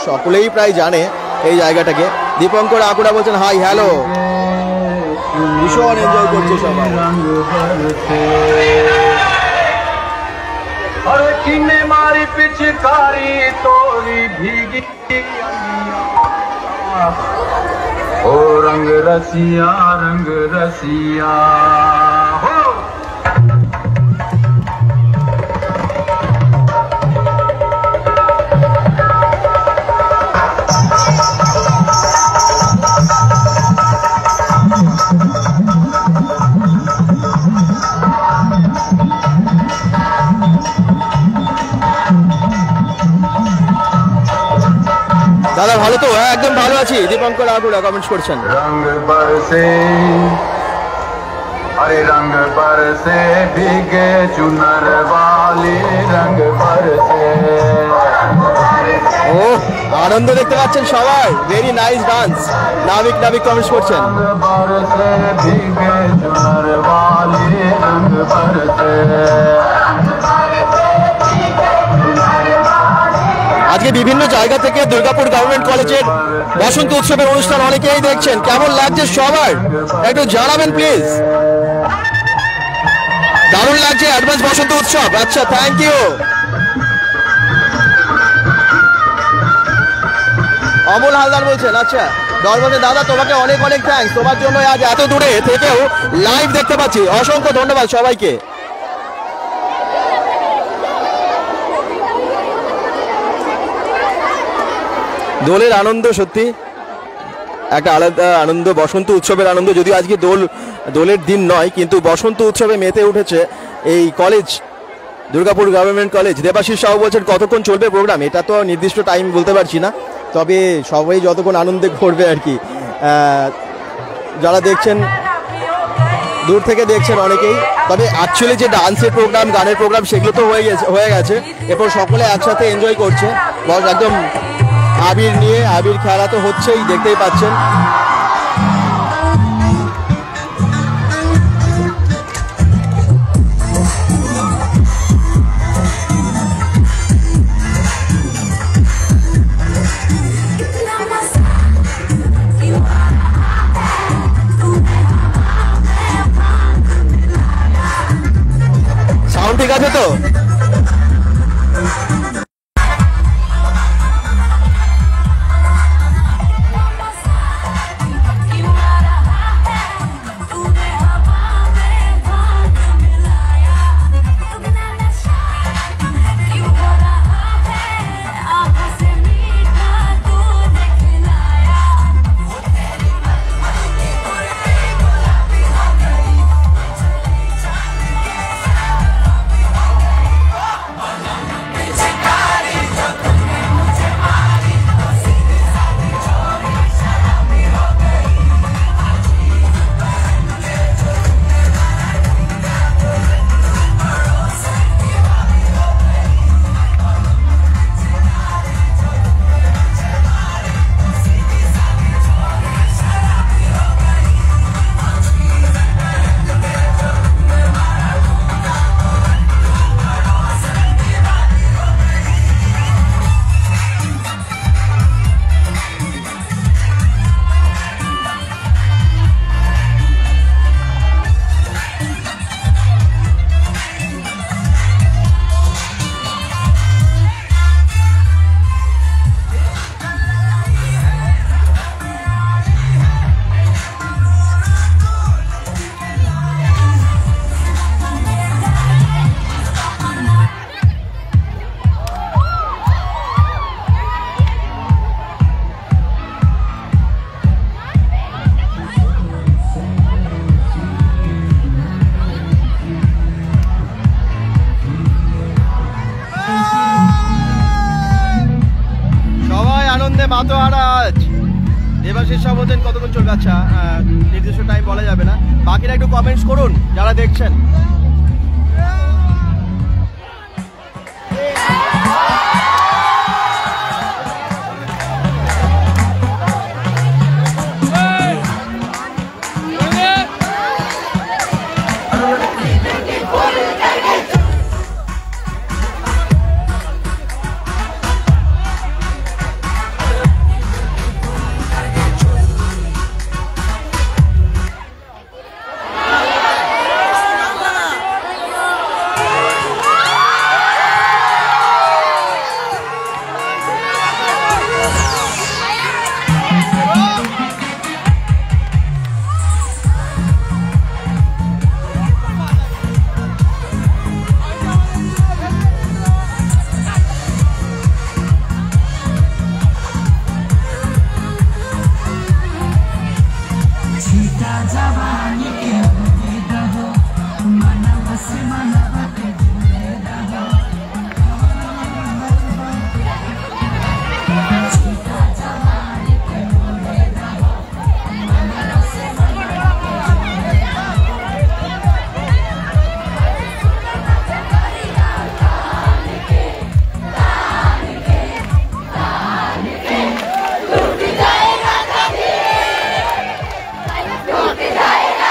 সকলেই প্রায় জানে এই জায়গাটাকে। দীপঙ্কর আকুড়া বলছেন হাই হ্যালো, ভীষণ এনজয় করছে সবাই। अरे किने मारी पिचकारी तोरी भीगी ओ रंग रसिया हो। দাদা ভালো তো? হ্যাঁ একদম ভালো আছি। দীপঙ্কর আগুড়া কমেন্টস করছেন। রঙ বরসে अरे रंग बरसे भीगे चुनर वाली रंग बरसे। ও আনন্দ দেখতে পাচ্ছেন সবাই। Very nice dance. নাবিক কমেন্টস করছেন। रंग बरसे भीगे चुनर वाली रंग बरसे। আজকে বিভিন্ন জায়গা থেকে দুর্গাপুর গভর্নমেন্ট কলেজের বসন্ত উৎসবের অনুষ্ঠান অনেকেই দেখছেন, কেমন লাগছে সবার একটু জানাবেন প্লিজ। দারুণ লাগছে অ্যাডভান্স বসন্ত উৎসব। আচ্ছা, থ্যাংক ইউ। অমল হালদার বলছেন, আচ্ছা দলবন্ধে দাদা তোমাকে অনেক অনেক থ্যাঙ্কস, তোমার জন্য আজ এত দূরে থেকেও লাইভ দেখতে পাচ্ছি, অসংখ্য ধন্যবাদ সবাইকে। দোলের আনন্দ সত্যি একটা আলাদা আনন্দ, বসন্ত উৎসবের আনন্দ। যদিও আজকে দোলের দিন নয়, কিন্তু বসন্ত উৎসবে মেতে উঠেছে এই college, Durgapur government college. Debashis Sahu বলছেন কতক্ষণ চলবে প্রোগ্রাম, এটা তো নির্দিষ্ট টাইম বলতে পারছি না, তবে সবাই যতক্ষণ আনন্দে করবে আর কি। যারা দেখছেন দূর থেকে দেখছেন অনেকেই, তবে অ্যাকচুয়ালি যে ডান্সের প্রোগ্রাম, গানের প্রোগ্রাম সেগুলো তো হয়ে গেছে। এরপর সকলে একসাথে এনজয় করছে, একদম আবির নিয়ে, আবির খেলা তো হচ্ছেই, দেখতেই পাচ্ছেন। সাউন্ড ঠিক আছে তো? দেবাশিস সাহু বলছেন কতক্ষণ চলবে। আচ্ছা, নির্দিষ্ট টাইম বলা যাবে না, বাকিরা একটু কমেন্টস করুন যারা দেখছেন। टूट जाएगा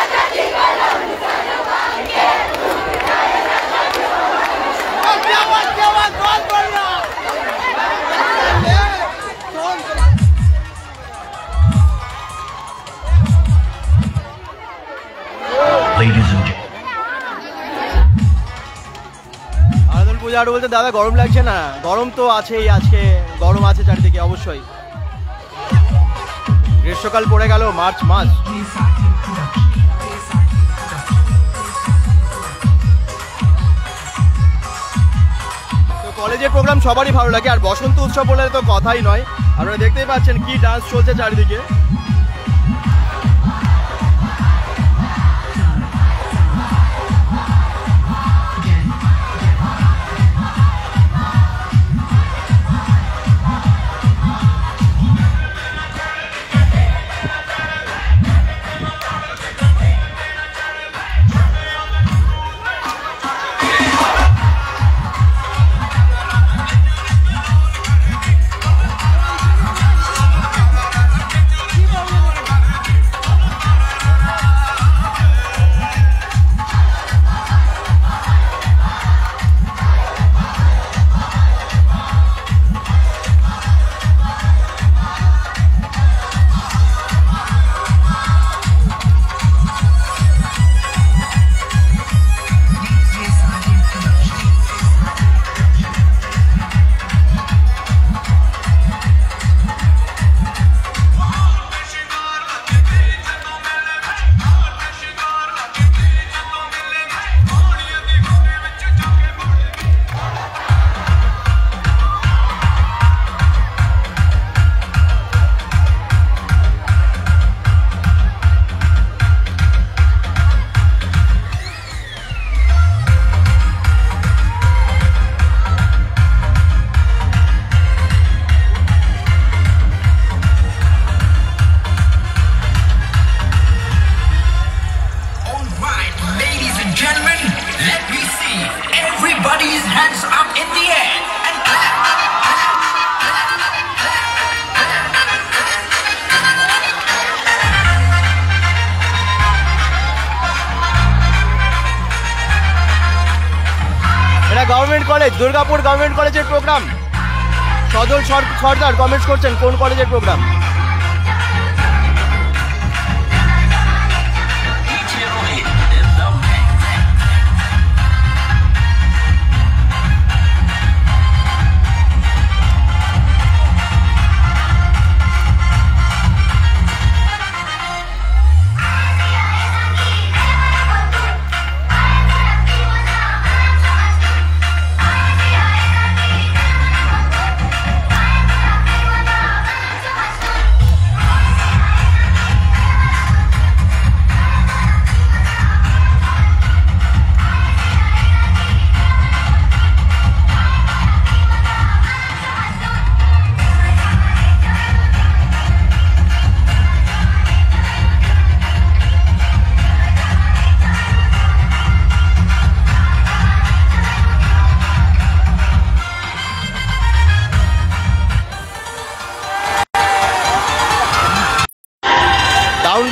আর বলতে দাদা গরম লাগছে না? গরম তো আছেই, আজকে গরম আছে চারিদিকে অবশ্যই। গ্রীষ্মকাল পড়ে গেল, মার্চ মাস। তো কলেজের প্রোগ্রাম সবারই ভালো লাগে, আর বসন্ত উৎসব বলে তো কথাই নয়। আপনারা দেখতেই পাচ্ছেন কি ডান্স চলছে চারিদিকে। গভর্নমেন্ট কলেজ, দুর্গাপুর গভর্নমেন্ট কলেজের প্রোগ্রাম। সজল সর্দার কমেন্টস করছেন কোন কলেজের প্রোগ্রাম।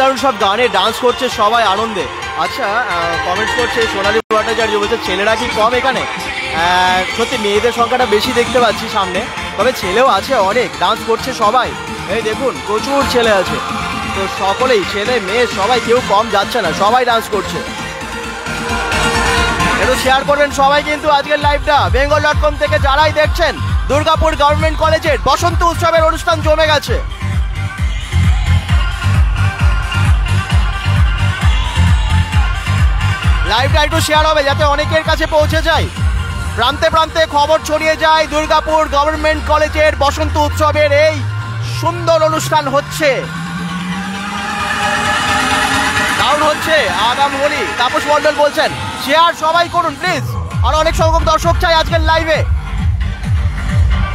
দারুণ সব গানে ডান্স করছে সবাই আনন্দে। আচ্ছা, কমেন্টস করছে সোনালী ভট্টাচার্য, বলছে ছেলেরা কি কম এখানে? সত্যি মেয়েদের সংখ্যাটা বেশি দেখতে পাচ্ছি সামনে, তবে ছেলেও আছে অনেক, ডান্স করছে সবাই। এই দেখুন প্রচুর ছেলে আছে, তো সকলেই ছেলে মেয়ে সবাই, কেউ কম যাচ্ছে না, সবাই ডান্স করছে। একটু শেয়ার করবেন সবাই কিন্তু আজকের লাইভটা। bengal.com থেকে যারাই দেখছেন, দুর্গাপুর গভর্নমেন্ট কলেজের বসন্ত উৎসবের অনুষ্ঠান জমে গেছে। লাইভটা একটু শেয়ার হবে যাতে অনেকের কাছে পৌঁছে যায়, প্রান্তে প্রান্তে খবর ছড়িয়ে যায়। দুর্গাপুর গভর্নমেন্ট কলেজের বসন্ত উৎসবের এই সুন্দর অনুষ্ঠান হচ্ছে, দারুণ হচ্ছে। আগাম হোলি, তাপস মণ্ডল বলছেন শেয়ার সবাই করুন প্লিজ, আর অনেক সংখ্যক দর্শক চাই আজকের লাইভে।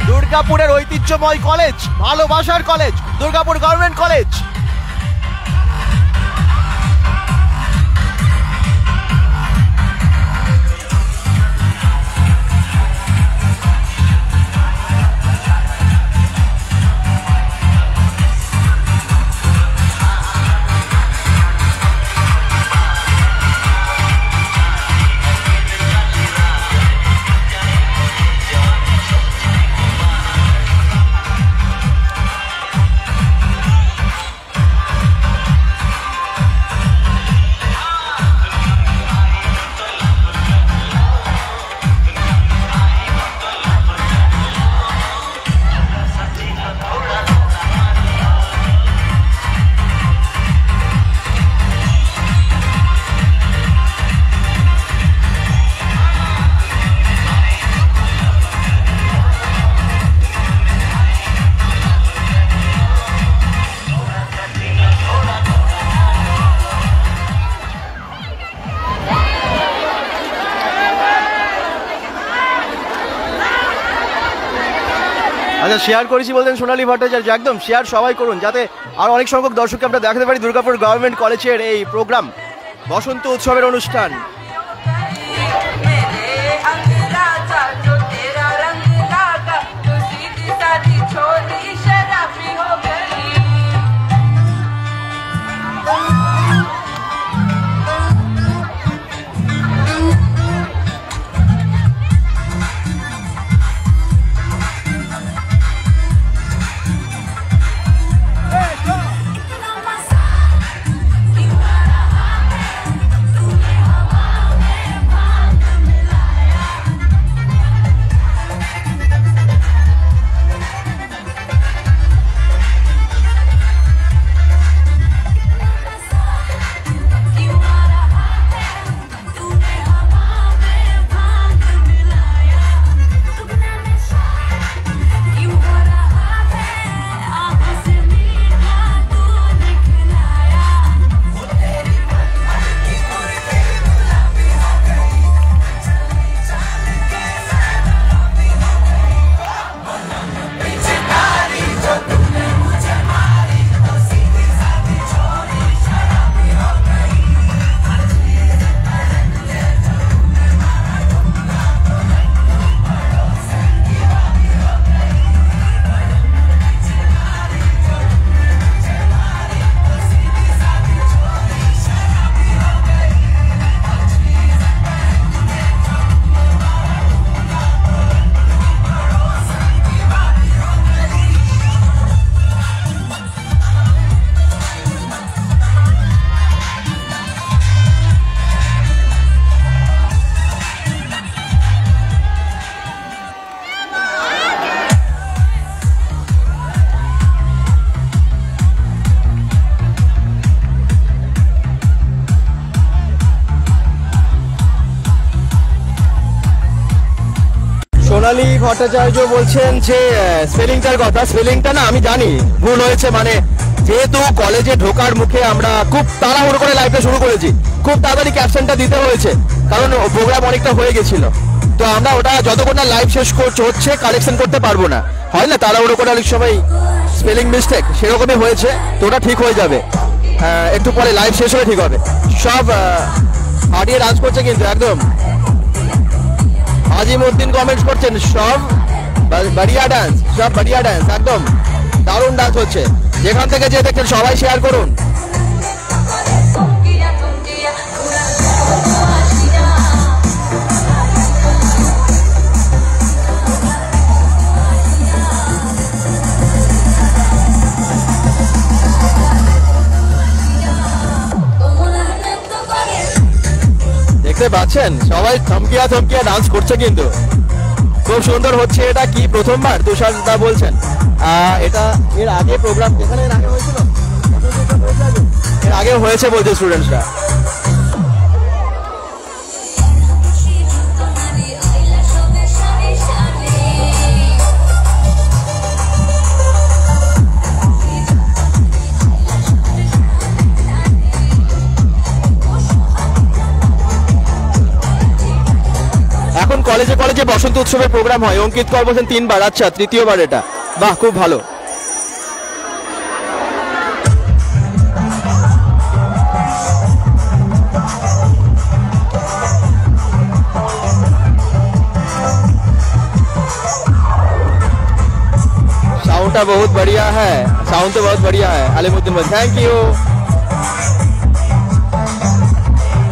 দুর্গাপুরের ঐতিহ্যময় কলেজ, ভালোবাসার কলেজ, দুর্গাপুর গভর্নমেন্ট কলেজ। আচ্ছা, শেয়ার করেছি বলতেন সোনালী ভট্টাচার্য, একদম শেয়ার সবাই করুন যাতে আরো অনেক সংখ্যক দর্শককে আমরা দেখাতে পারি দুর্গাপুর গভর্নমেন্ট কলেজের এই প্রোগ্রাম বসন্ত উৎসবের অনুষ্ঠান। সোনালী ভট্টাচার্য বলছেন যে স্পেলিংটার কথা, স্পেলিংটা না আমি জানি ভুল হয়েছে, মানে যেহেতু কলেজে ঢোকার মুখে আমরা খুব তাড়াহুড়ো করে লাইভটা শুরু করেছি, খুব তাড়াতাড়ি ক্যাপশনটা দিতে হয়েছে কারণ প্রোগ্রাম অনেকটা হয়ে গেছিল, তো আমরা ওটা যতক্ষণ না লাইভ শেষ হচ্ছে কালেকশন করতে পারবো না, হয় না তাড়াহুড়ো করে অনেক সময় স্পেলিং মিস্টেক, সেরকমই হয়েছে, তো ওটা ঠিক হয়ে যাবে, একটু পরে লাইভ শেষ হয়ে ঠিক হবে। সব হারিয়ে ডান্স করছে কিন্তু একদম, আজিমউদ্দিন কমেন্টস করছেন সব বাড়িয়া ডান্স, সব বাড়িয়া ডান্স, একদম দারুণ ডান্স হচ্ছে, যেখান থেকে যে দেখছেন সবাই শেয়ার করুন। দেখতে পাচ্ছেন সবাই থমকিয়া থমকিয়া ডান্স করছে, কিন্তু খুব সুন্দর হচ্ছে। এটা কি প্রথমবার তুষার দা বলছেন? এটা এর আগে প্রোগ্রাম এখানে এর আগে হয়েছিল, এর আগে হয়েছে বলছে স্টুডেন্টসরা। এখন কলেজে কলেজে বসন্ত উৎসবের প্রোগ্রাম হয়, অঙ্কিত কর বলছেন 3 বার, আচ্ছা তৃতীয়বার এটা, বাহ খুব ভালো। साउंड बहुत बढ़िया है, साउंड तो बहुत बढ़िया है। আলিমউদ্দিন ভাই থ্যাংক ইউ।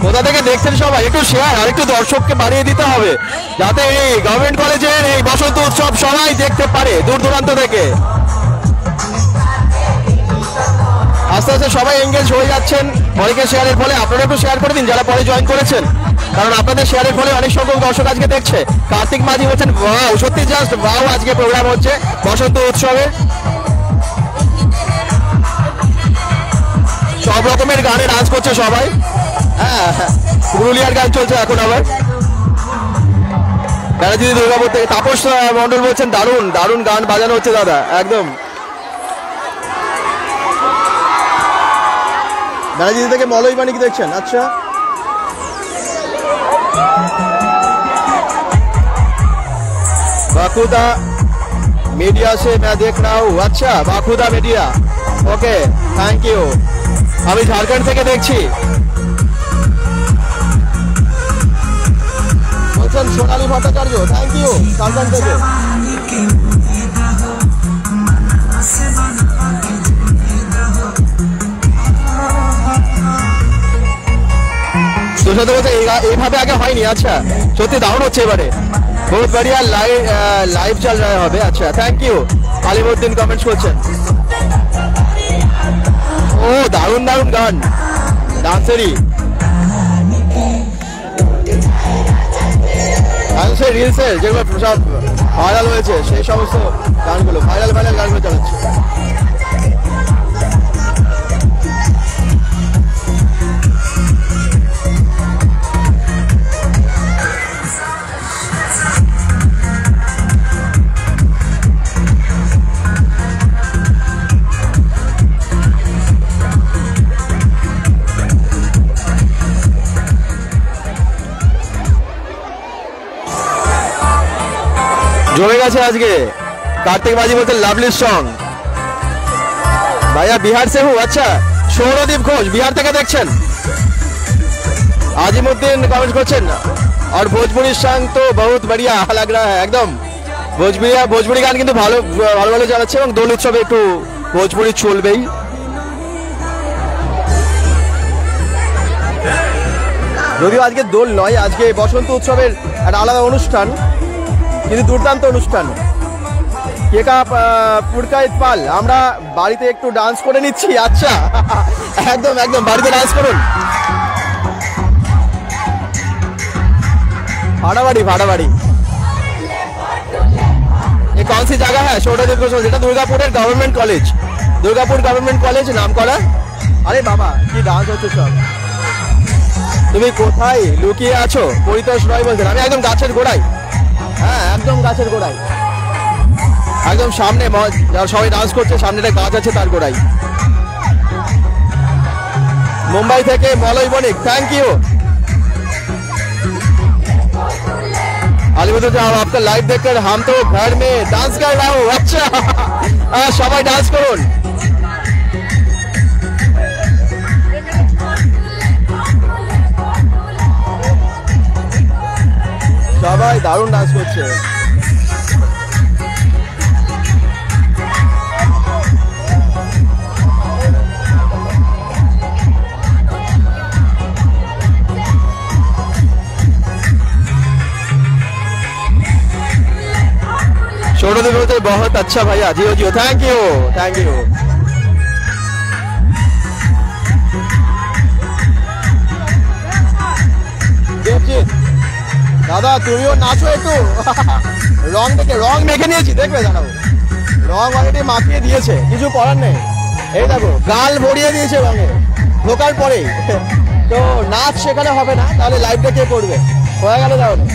কোথা থেকে দেখছেন সবাই একটু শেয়ার আর একটু দর্শককে বাড়িয়ে দিতে হবে যাতে এই গভর্নমেন্ট কলেজের এই বসন্ত উৎসব সবাই দেখতে পারে দূর দূরান্ত থেকে। আস্তে আস্তে সবাই এঙ্গেজ হয়ে যাচ্ছেন অনেকে শেয়ারের ফলে, আপনারা একটু শেয়ার করে দিন যারা পরে জয়েন করেছেন, কারণ আপনাদের শেয়ারের ফলে অনেক সংখ্যক দর্শক আজকে দেখছে। কার্তিক মাঝি বলছেন ওয়াও, সত্যি জাস্ট ওয়াও, আজকে প্রোগ্রাম হচ্ছে বসন্ত উৎসবের, সব রকমের গানে ডান্স করছে সবাই। হ্যাঁ পুরুলিয়ার গান চলছে এখন আবার। দাদাজি দুর্গাপুর থেকে তাপস মন্ডল বলছেন দারুণ দারুণ গান বাজানো হচ্ছে দাদা, একদম। দাদাজি থেকে মলয় বাণী কি দেখছেন? আচ্ছা বাঁকুড়া मीडिया से मैं देख रहा हूँ। अच्छा, बाखुदा मीडिया, ओके, थैंक यू। আমি ঝাড়খণ্ড থেকে দেখছি। বলছেন সোনালী ভট্টাচার্য, থ্যাংক ইউ ঝাড়খণ্ড থেকে। তুষার বলছে এইভাবে আগে হয়নি। আচ্ছা, সত্যি দারুণ হচ্ছে এবারে, बहुत बढ़िया लाइव चल रहा है হবে। अच्छा, থ্যাংক ইউ। আলিমউদ্দিন কমেন্টস করছেন। ও দারুণ দারুণ গান, ডান্সেরই ডান্সের রিলসের যেগুলো সব ভাইরাল হয়েছে সেই সমস্ত গানগুলো, ভাইরাল গানগুলো চালাচ্ছে। জমে গেছে আজকে। কার্তিক বাজি বলতে লাভলি সং। ভাইয়া বিহার से हूँ। अच्छा, সৌরদীপ ঘোষ বিহার থেকে দেখছেন। আজিমউদ্দিন কমেন্ট করছেন। और भोजपुरी सॉन्ग तो बहुत बढ़िया लग रहा है एकदम। ভোজপুরি গান কিন্তু ভালো ভালো চালাচ্ছে এবং দোল উৎসবে একটু ভোজপুরি চলবেই। যদিও আজকে দোল নয়, আজকে বসন্ত উৎসবের একটা আলাদা অনুষ্ঠান, কিন্তু দুর্দান্ত অনুষ্ঠান। কেকা পুরকাইত পাল, আমরা বাড়িতে একটু ডান্স করে নিচ্ছি। আচ্ছা, একদম একদম বাড়িতে ডান্স করুন। ফাটাবাড়ি ये कौन सी जगह है? সৌরদীপ ঘোষ, যেটা দুর্গাপুরের government college, Durgapur government college নাম করা। আরে বাবা, কি ডান্স হচ্ছে সব। তুমি কোথায় লুকিয়ে আছো? পরিতোষ রয় বলছেন। আমি একদম গাছের গোড়ায়, হ্যাঁ একদম গাছের গোড়ায়, একদম সামনে সবাই ডান্স করছে, সামনে একটা গাছ আছে তার গোড়ায়। মুম্বাই থেকে মলয় বণিক, থ্যাংক ইউ। আলিমুদ্দিন সাহেব, आपका लाइव देखकर हम तो घर में डांस कर रहा हूँ। अच्छा, সবাই ডান্স করুন। সবাই দারুণ ডান্স করছে। সৌরদীপ বলতে बहुत अच्छा भैया, जियो जियो, थैंक यू। দেবজিৎ দাদা, তুমিও নাচো একটু। রং মেখে নিয়েছি, দেখবে দাঁড়াও, রং অলরেডি মাখিয়ে দিয়েছে, কিছু করার নেই। এই দেখো, গাল ভরিয়ে দিয়েছে রঙে ঢোকার পরেই। তো নাচ সেখানে হবে না, তাহলে লাইভটা কে করবে? হয়ে গেল তাহলে।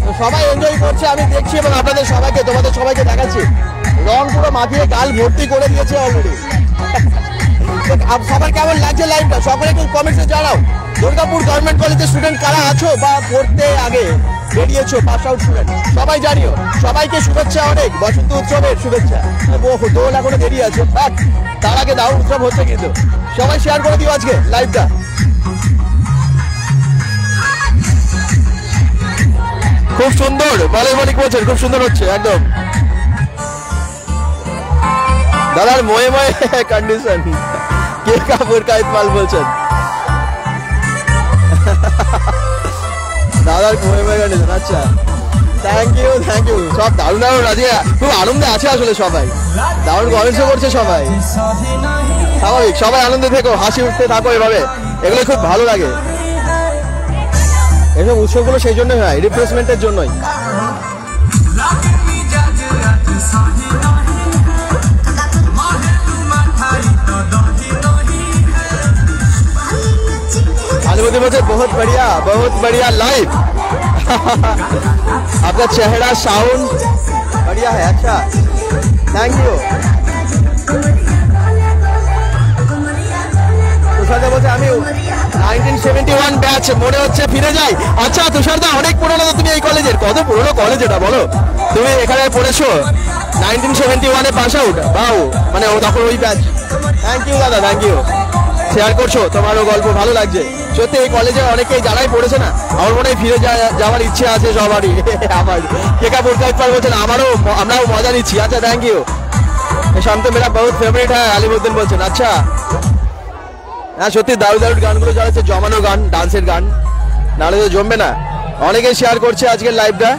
তো সবাই এনজয় করছে, আমি দেখছি এবং আপনাদের সবাইকে, তোমাদের সবাইকে দেখাচ্ছি। রং পুরো মাখিয়ে গাল ভর্তি করে দিয়েছে অলরেডি। সবার কেমন লাগছে লাইভটা? সকলে একটু কমেন্টে জানাও। দুর্গাপুর গভর্নমেন্ট কলেজের স্টুডেন্ট কারা আছো বা পড়তে আগে বেরিয়েছো, পাস আউট স্টুডেন্ট, সবাই জানিও। সবাইকে শুভেচ্ছা, অনেক বসন্ত উৎসবের শুভেচ্ছা। দোল এখনো দেরি আছে, বাট তার আগে দারুণ উৎসব হচ্ছে কিন্তু। সবাই শেয়ার করে দিও আজকে লাইভটা। খুব সুন্দর, বলে বলছেন, খুব সুন্দর হচ্ছে একদম। দাদার ময়ে কন্ডিশন, কে কাপুর কাইত মাল বলছেন। দাদার ময়ে কন্ডিশন। আচ্ছা, থ্যাংক ইউ। সব দারুণ আজকে খুব আনন্দে আছে আসলে সবাই, দারুণ কমেন্টস করছে সবাই। স্বাভাবিক, সবাই আনন্দে থেকো, হাসি উঠতে থাকো এভাবে, এগুলো খুব ভালো লাগে। এসব উৎসবগুলো সেই জন্যই হয়, রিফ্রেশমেন্টের জন্যই। आलिमउद्दीन बोलते बहुत बढ़िया लाइव। आपका चेहरा साउंड बढ़िया है। अच्छा, थैंक यू। তুষারদা বলছে আমি 1971 ব্যাচ, মনে হচ্ছে ফিরে যাই। আচ্ছা তুষারদা, অনেক পুরনো তো তুমি এই কলেজের। কত পুরনো কলেজ এটা বলো? তুমি এখানে পড়েছো? 1971-এ পাস আউট, বাউ, মানে ও তখন ওই ব্যাচ। থ্যাংক ইউ দাদা, থ্যাংক ইউ, শেয়ার করছো তোমারও গল্প, ভালো লাগছে সত্যি। এই কলেজে অনেকেই যারাই পড়েছে না, আমার মনে হয় ফিরে যাওয়ার ইচ্ছে আছে সবারই। আমার কেকা পুরকাইপার বলছেন আমরাও মজা নিচ্ছি। আচ্ছা, থ্যাংক ইউ। শান্ত মেরা বহুত ফেভারিট হ্যাঁ, আলিমুদ্দিন বলছেন। আচ্ছা, হ্যাঁ সত্যি দারুণ দারুণ গানগুলো যাচ্ছে, জমানো গান, ডান্সের গান, নাহলে তো জমবে না। অনেকেই শেয়ার করছে আজকের লাইভটা,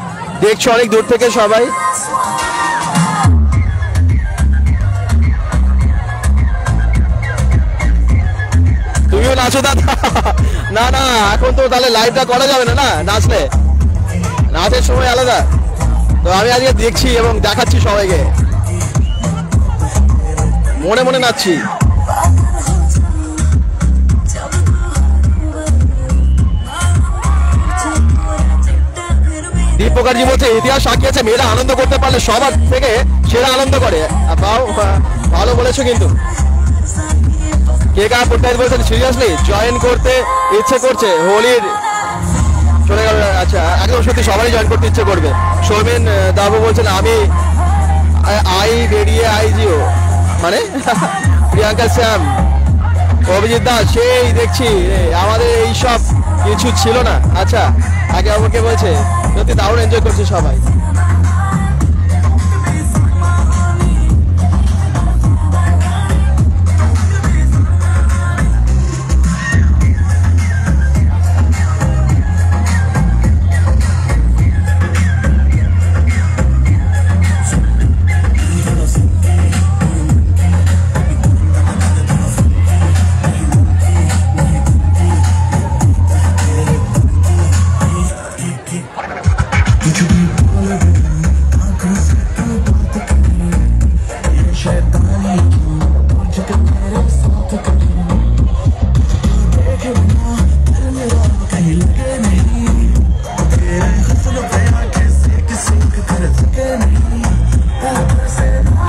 দেখছো অনেক দূর থেকে সবাই। তুমিও নাচো দাদা? না না, এখন তো তাহলে লাইভটা করা যাবে না, না নাচলে, নাচের সময় আলাদা। তো আমি আজকে দেখছি এবং দেখাচ্ছি সবাইকে, মনে মনে নাচছি। দীপ মুখার্জি বলছে ইতিহাস সাক্ষী আছে, মেয়েরা আনন্দ করতে পারলে সবার থেকে সেরা আনন্দ করে। ভালো বলেছো কিন্তু। কে কা পুরকাইত বলছেন সিরিয়াসলি জয়েন করতে ইচ্ছে করছে, হোলির চলে গেল। আচ্ছা, একদম সত্যি সবাই জয়েন করতে ইচ্ছে করবে। সৌমেন দাবু বলছেন আমি বেরিয়ে আইজিও, মানে প্রিয়াঙ্কা শ্যাম, অভিজিৎ দাস, সেই দেখছি আমাদের এই সব কিছু ছিল না। আচ্ছা, আগে আমাকে বলছে সত্যি দারুণ এনজয় করছে সবাই।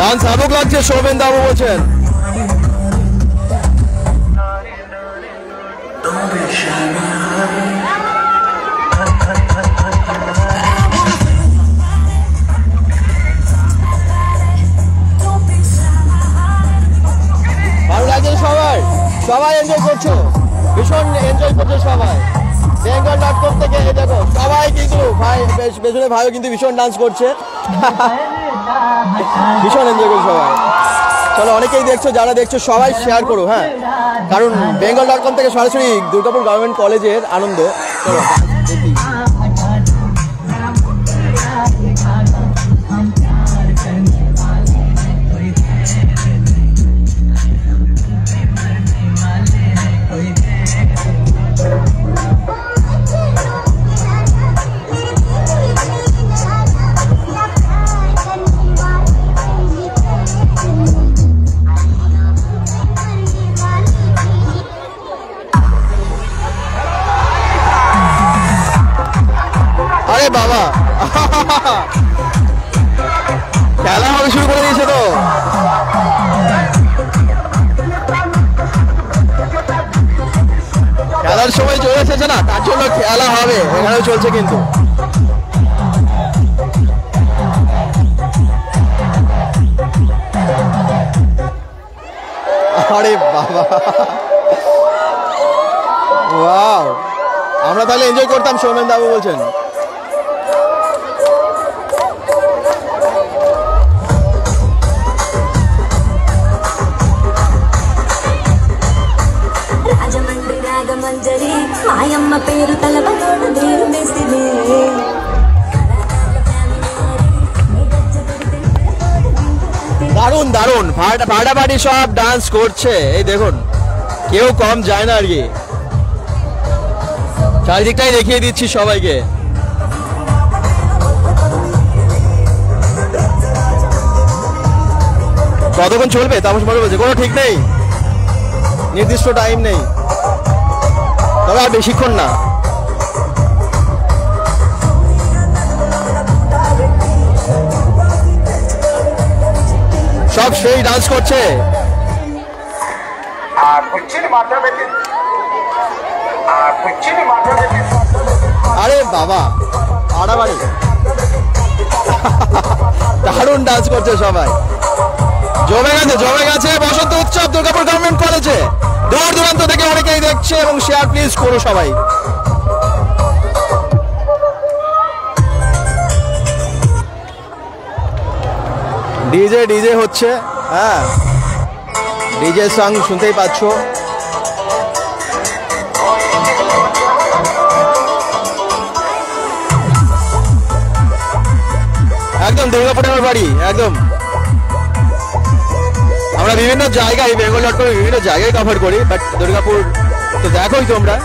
ডান্স আবক লাগছে, সৌমেন দাবু বলছেন। ভালো লাগছে সবাই, সবাই এনজয় করছো, ভীষণ এনজয় করছে সবাই। bengal.com থেকে দেখো সবাই কিন্তু ভাই, পেছনে ভাইও কিন্তু ভীষণ ডান্স করছে, ভীষণ এনজয় করছে সবাই। চলো, অনেকেই দেখছো, যারা দেখছো সবাই শেয়ার করো, হ্যাঁ, কারণ bengal.com থেকে সরাসরি দুর্গাপুর গভর্নমেন্ট কলেজের আনন্দ। চলো দেখি। আরে বাবা, খেলা হবে শুরু করে দিয়েছে তো। খেলার সময় চলে এসেছে না, তার জন্য খেলা হবে, এখানেও চলছে কিন্তু। আরে বাবা, ওয়াও, আমরা তাহলে এনজয় করতাম, সৌমেন দাবু বলছেন। మాయమ్మ పేరు తలబనోడు దేరు మెసిలే দারুন দারুন ফাটাফাটি সব ডান্স করছে, এই দেখুন, কেউ কম যায় না আর কি। চারিদিকটাই দেখিয়ে দিচ্ছি সবাইকে। কতক্ষণ চলবে তাপস মনে বলছে, কোনো ঠিক নেই, নির্দিষ্ট টাইম নেই, তবে আর বেশিক্ষণ না। সব সেই ডান্স করছে। আরে বাবা, আড়াবাড়ি দারুণ ডান্স করছে সবাই, জমে গেছে বসন্ত উৎসব দুর্গাপুর গভর্নমেন্ট কলেজে। দূর দূরান্ত থেকে অনেকেই দেখছে এবং শেয়ার প্লিজ করো সবাই। ডিজে হচ্ছে, হ্যাঁ ডিজে সং শুনতেই পাচ্ছ। একদম দুর্গাপুরে আমার বাড়ি, একদম আমরা বিভিন্ন জায়গায় bengal.com বিভিন্ন জায়গায় কভার করি, বাট দুর্গাপুর তো দেখোই তোমরা।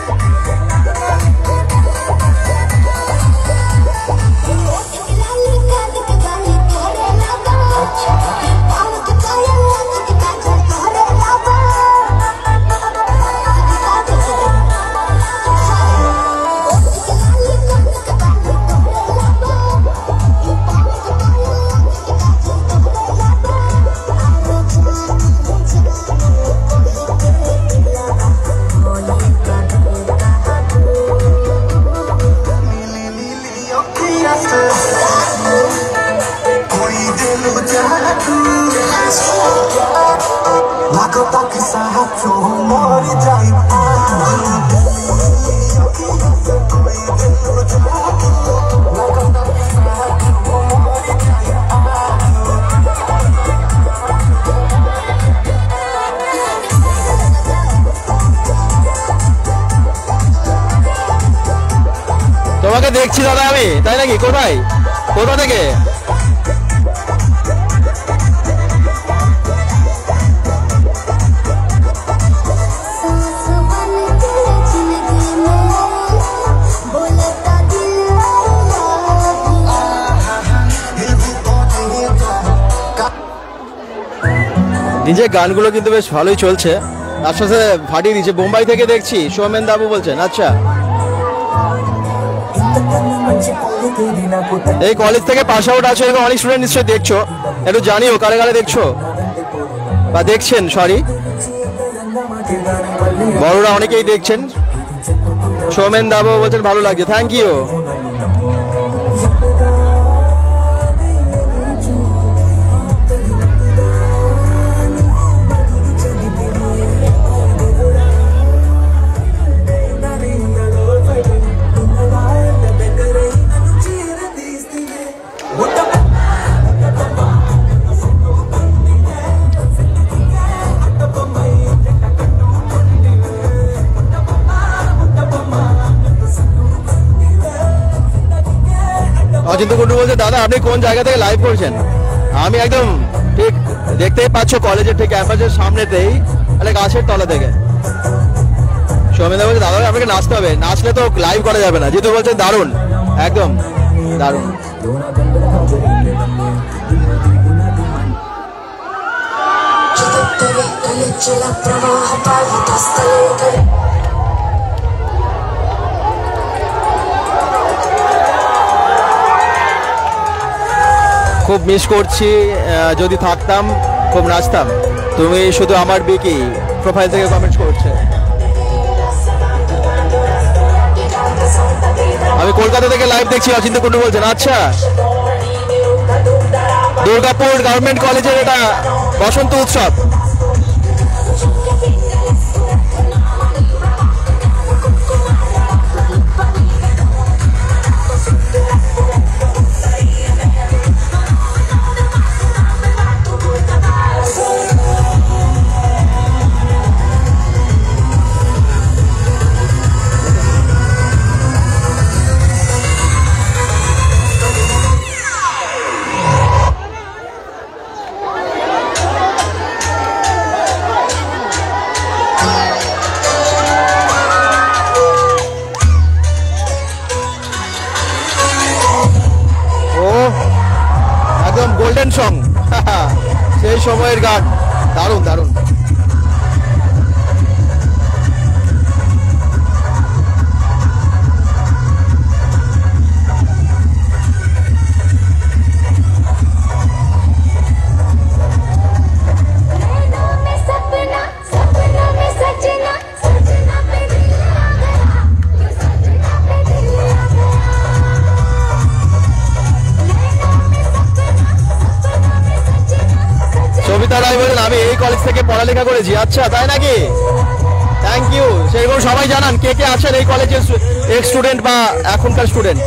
তোমাকে দেখছি দাদা আমি, তাই নাকি? কোথায়, কোথা থেকে? নিজের গানগুলো কিন্তু বেশ ভালোই চলছে, তার সাথে ফাটিয়ে দিচ্ছে। বোম্বাই থেকে দেখছি সৌমেন দাবু বলছেন। আচ্ছা, এই কলেজ থেকে পাস আউট আছে এবং অনেক স্টুডেন্ট নিশ্চয়ই দেখছো, একটু জানিও কারে কারে দেখছো বা দেখছেন। সরি, বড়রা অনেকেই দেখছেন। সৌমেন দাবু বলছেন ভালো লাগছে, থ্যাংক ইউ। অচিন্ত কুন্ডু বলছে দাদা আপনি কোন জায়গা থেকে লাইভ করছেন? আমি একদম ঠিক দেখতেই পাচ্ছ কলেজের ঠিক ক্যাম্পাসের সামনেতেই, মানে গাছের তলা থেকে। সৌমেন দা বলছে দাদা আপনাকে নাচতে হবে, নাচলে তো লাইভ করা যাবে না। জিতু বলছে দারুণ, একদম দারুণ। খুব মিস করছি, যদি থাকতাম খুব নাচতাম। তুমি শুধু আমার বিকি প্রোফাইল থেকে কমেন্ট করছে। আমি কলকাতা থেকে লাইভ দেখছি, অচিন্ত কুন্ডু বলছেন। আচ্ছা, দুর্গাপুর গভর্নমেন্ট কলেজের এটা বসন্ত উৎসব। গোল্ডেন সং, সেই সময়ের গান, দারুণ দারুণ। থেকে পড়ালেখা করেছি। আচ্ছা, তাই নাকি? Thank you. সেরকম সবাই জানান কে কে আছেন এই কলেজের এক্স স্টুডেন্ট বা এখনকার স্টুডেন্ট।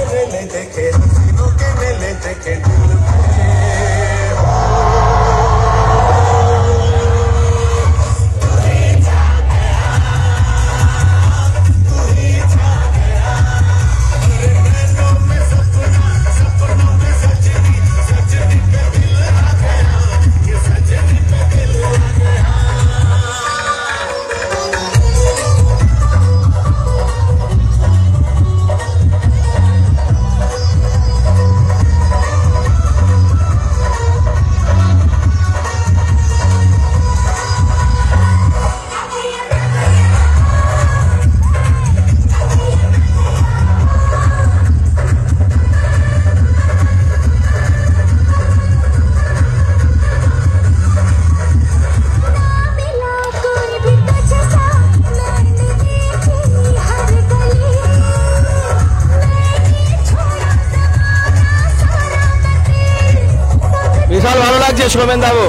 বিশাল ভালো লাগছে সোমেন দাবু,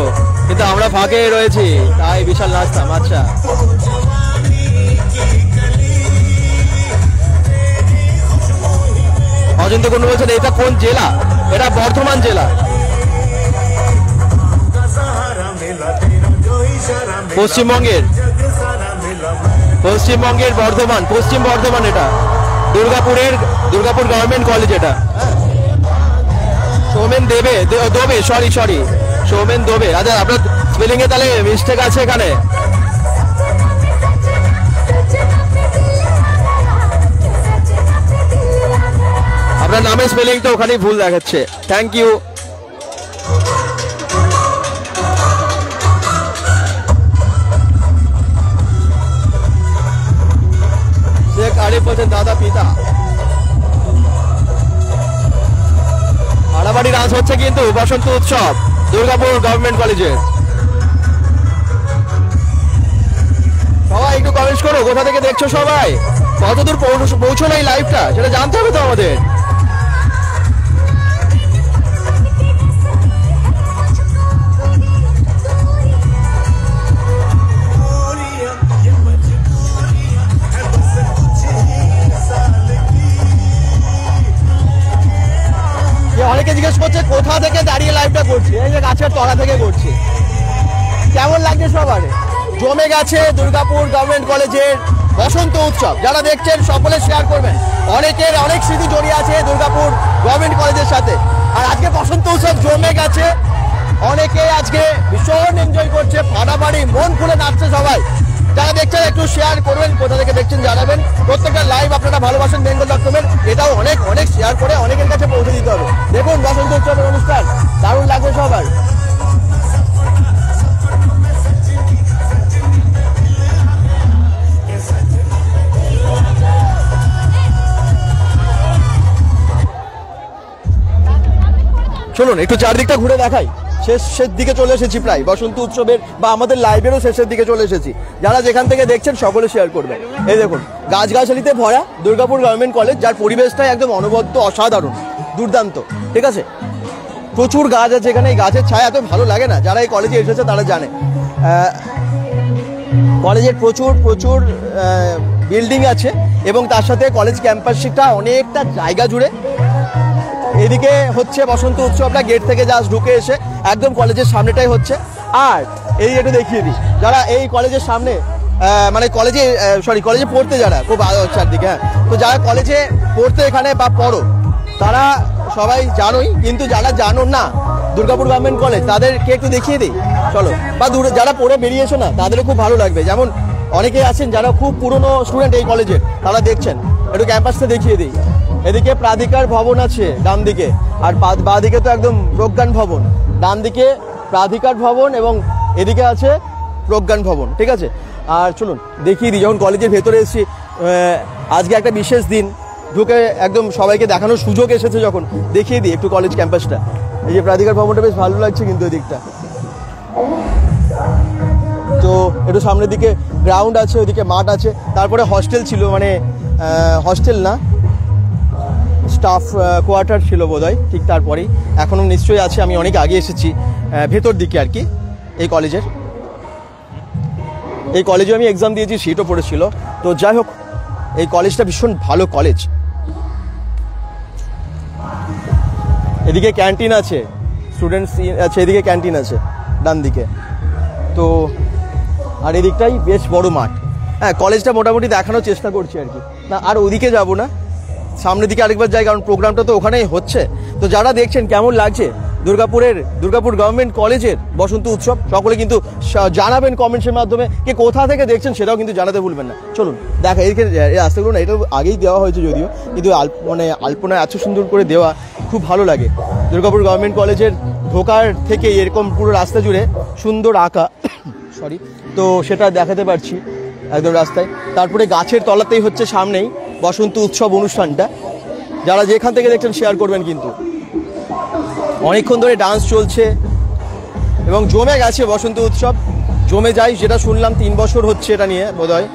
কিন্তু আমরা ফাঁকে রয়েছি তাই বিশাল নাচতাম। আচ্ছা, অজন্ত কুন্ডু বলছেন এটা কোন জেলা? এটা বর্ধমান জেলা, পশ্চিমবঙ্গের বর্ধমান, পশ্চিম বর্ধমান। এটা দুর্গাপুর গভর্নমেন্ট কলেজ। এটা সৌমেন দোবে, সরি সৌমেন দোবে। আচ্ছা, আপনার স্পেলিং এ তাহলে মিস্টেক আছে এখানে। আপনার নামের স্পেলিং তো ওখানেই ভুল দেখাচ্ছে। Thank you. শেখ আরিফ বলছেন দাদা পিতা। হাড়াবাড়ি ডান্স হচ্ছে কিন্তু বসন্ত উৎসব দুর্গাপুর গভর্নমেন্ট কলেজে। সবাই একটু কমেন্ট করো কোথা থেকে দেখছো, সবাই কতদূর পৌঁছলো এই লাইভটা সেটা জানতে হবে তো আমাদের। অনেকে জিজ্ঞেস করছে কোথা থেকে দাঁড়িয়ে লাইভটা করছি। এই যে গাছের তলা থেকে করছি। কেমন লাগছে সবার? জমে গেছে দুর্গাপুর গভর্নমেন্ট কলেজের বসন্ত উৎসব। যারা দেখছেন সকলে শেয়ার করবেন। অনেকের অনেক স্মৃতি জড়িয়ে আছে দুর্গাপুর গভর্নমেন্ট কলেজের সাথে। আর আজকে বসন্ত উৎসব জমে গেছে, অনেকে আজকে ভীষণ এনজয় করছে, ফাটাফাটি মন খুলে নাচছে সবাই। যারা দেখছেন একটু শেয়ার করবেন, কোথা থেকে দেখছেন জানাবেন। প্রত্যেকটা লাইভ আপনারা ভালোবাসেন বেঙ্গল.com-এর, এটাও অনেক শেয়ার করে অনেকের কাছে পৌঁছে দিতে হবে। দেখুন বসন্ত উৎসবের অনুষ্ঠান দারুণ লাগবে সবার। চলুন একটু চারদিকটা ঘুরে দেখাই। শেষের দিকে চলে এসেছি প্রায় বসন্ত উৎসবের বা আমাদের লাইভেরও শেষের দিকে চলে এসেছি। যারা যেখান থেকে দেখছেন সকলে শেয়ার করবেন। এই দেখুন গাছগাছালিতে ভরা দুর্গাপুর গভর্নমেন্ট কলেজ, যার পরিবেশটাই একদম অনবদ্য, অসাধারণ, দুর্দান্ত। ঠিক আছে, প্রচুর গাছ আছে এখানে। এই গাছের ছায়া এত ভালো লাগে না, যারা এই কলেজে এসেছে তারা জানে। কলেজের প্রচুর বিল্ডিং আছে এবং তার সাথে কলেজ ক্যাম্পাসটা অনেকটা জায়গা জুড়ে। এদিকে হচ্ছে বসন্ত উৎসবটা গেট থেকে জাস্ট ঢুকে এসে একদম কলেজের সামনেটাই হচ্ছে। আর এই একটু দেখিয়ে দিই, যারা এই কলেজের সামনে মানে কলেজে পড়তে যারা খুব চারদিকে, হ্যাঁ, তো যারা কলেজে পড়তে এখানে বা পড়ো তারা সবাই জানোই, কিন্তু যারা জানো না দুর্গাপুর গভর্নমেন্ট কলেজ তাদেরকে একটু দেখিয়ে দিই চলো। বা যারা পড়ে বেরিয়েছো না তাদেরও খুব ভালো লাগবে। যেমন অনেকেই আছেন যারা খুব পুরনো স্টুডেন্ট এই কলেজের, তারা দেখছেন, একটু ক্যাম্পাসটা দেখিয়ে দিই। এদিকে প্রাধিকার ভবন আছে ডান দিকে, আর বাঁ দিকে তো একদম প্রজ্ঞান ভবন। ডান দিকে প্রাধিকার ভবন এবং এদিকে আছে প্রজ্ঞান ভবন। ঠিক আছে, আর চলুন দেখিয়ে দিই। যখন কলেজের ভেতরে এসেছি, আজকে একটা বিশেষ দিন, ঢুকে একদম সবাইকে দেখানোর সুযোগ এসেছে যখন, দেখিয়ে দিই একটু কলেজ ক্যাম্পাসটা। এই যে প্রাধিকার ভবনটা বেশ ভালো লাগছে কিন্তু ওই দিকটা। তো একটু সামনের দিকে গ্রাউন্ড আছে, ওইদিকে মাঠ আছে, তারপরে হস্টেল ছিল, মানে হস্টেল না, স্টাফ কোয়ার্টার ছিল বোধহয় ঠিক তারপরেই। এখনও নিশ্চয়ই আছে, আমি অনেক আগে এসেছি ভেতর দিকে আর কি এই কলেজের। এই কলেজে আমি এক্সাম দিয়েছি, সিটও পড়েছিল। তো যাই হোক, এই কলেজটা ভীষণ ভালো কলেজ। এদিকে ক্যান্টিন আছে, স্টুডেন্টস আছে, এদিকে ক্যান্টিন আছে ডান দিকে। তো আর এদিকটাই বেশ বড় মাঠ। হ্যাঁ, কলেজটা মোটামুটি দেখানোর চেষ্টা করছি আর কি। না, আর ওদিকে যাব না, সামনের দিকে আরেকবার যাই, কারণ প্রোগ্রামটা তো ওখানেই হচ্ছে। তো যারা দেখছেন কেমন লাগছে দুর্গাপুর গভর্নমেন্ট কলেজের বসন্ত উৎসব, সকলে কিন্তু জানাবেন কমেন্টসের মাধ্যমে। কে কোথা থেকে দেখছেন সেটাও কিন্তু জানাতে ভুলবেন না। চলুন দেখা, এদিকে রাস্তাগুলো না, এটা আগেই দেওয়া হয়েছে যদিও, কিন্তু আলপনা এত সুন্দর করে দেওয়া, খুব ভালো লাগে। দুর্গাপুর গভর্নমেন্ট কলেজের ঢোকার থেকে এরকম পুরো রাস্তা জুড়ে সুন্দর আঁকা সরি, তো সেটা দেখাতে পারছি একদম রাস্তায়। তারপরে গাছের তলাতেই হচ্ছে সামনেই বসন্ত উৎসব অনুষ্ঠানটা। যারা যেখান থেকে দেখছেন শেয়ার করবেন কিন্তু। অনেকক্ষণ ধরে ডান্স চলছে এবং জমে গেছে বসন্ত উৎসব, জমে যায়, যেটা শুনলাম 3 বছর হচ্ছে এটা নিয়ে বোধহয়।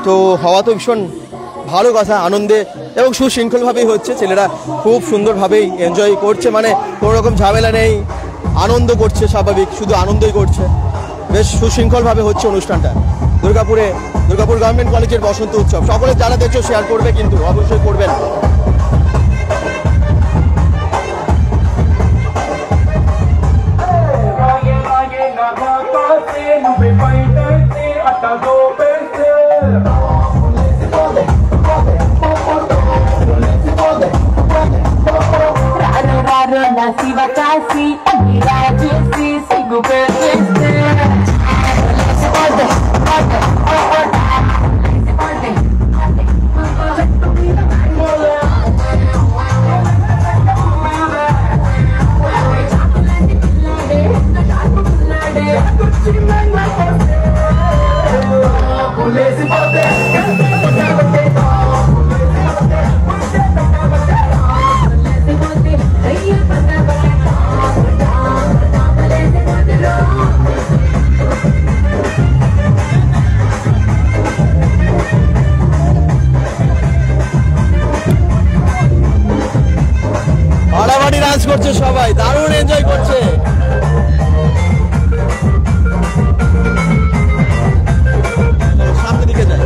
তো হওয়া তো ভীষণ ভালো কথা, আনন্দে এবং সুশৃঙ্খলভাবেই হচ্ছে। ছেলেরা খুব সুন্দরভাবেই এনজয় করছে, মানে কোনো রকম ঝামেলা নেই, আনন্দ করছে, স্বাভাবিক, শুধু আনন্দই করছে। বেশ সুশৃঙ্খলভাবে হচ্ছে অনুষ্ঠানটা দুর্গাপুর গভর্নমেন্ট কলেজের বসন্ত উৎসব। সকলে যারা দেখছো শেয়ার করবে কিন্তু, অবশ্যই করবেন। ফাটাফাটি ডান্স করছে সবাই, দারুণ এনজয় করছে। সামনের দিকে যাই।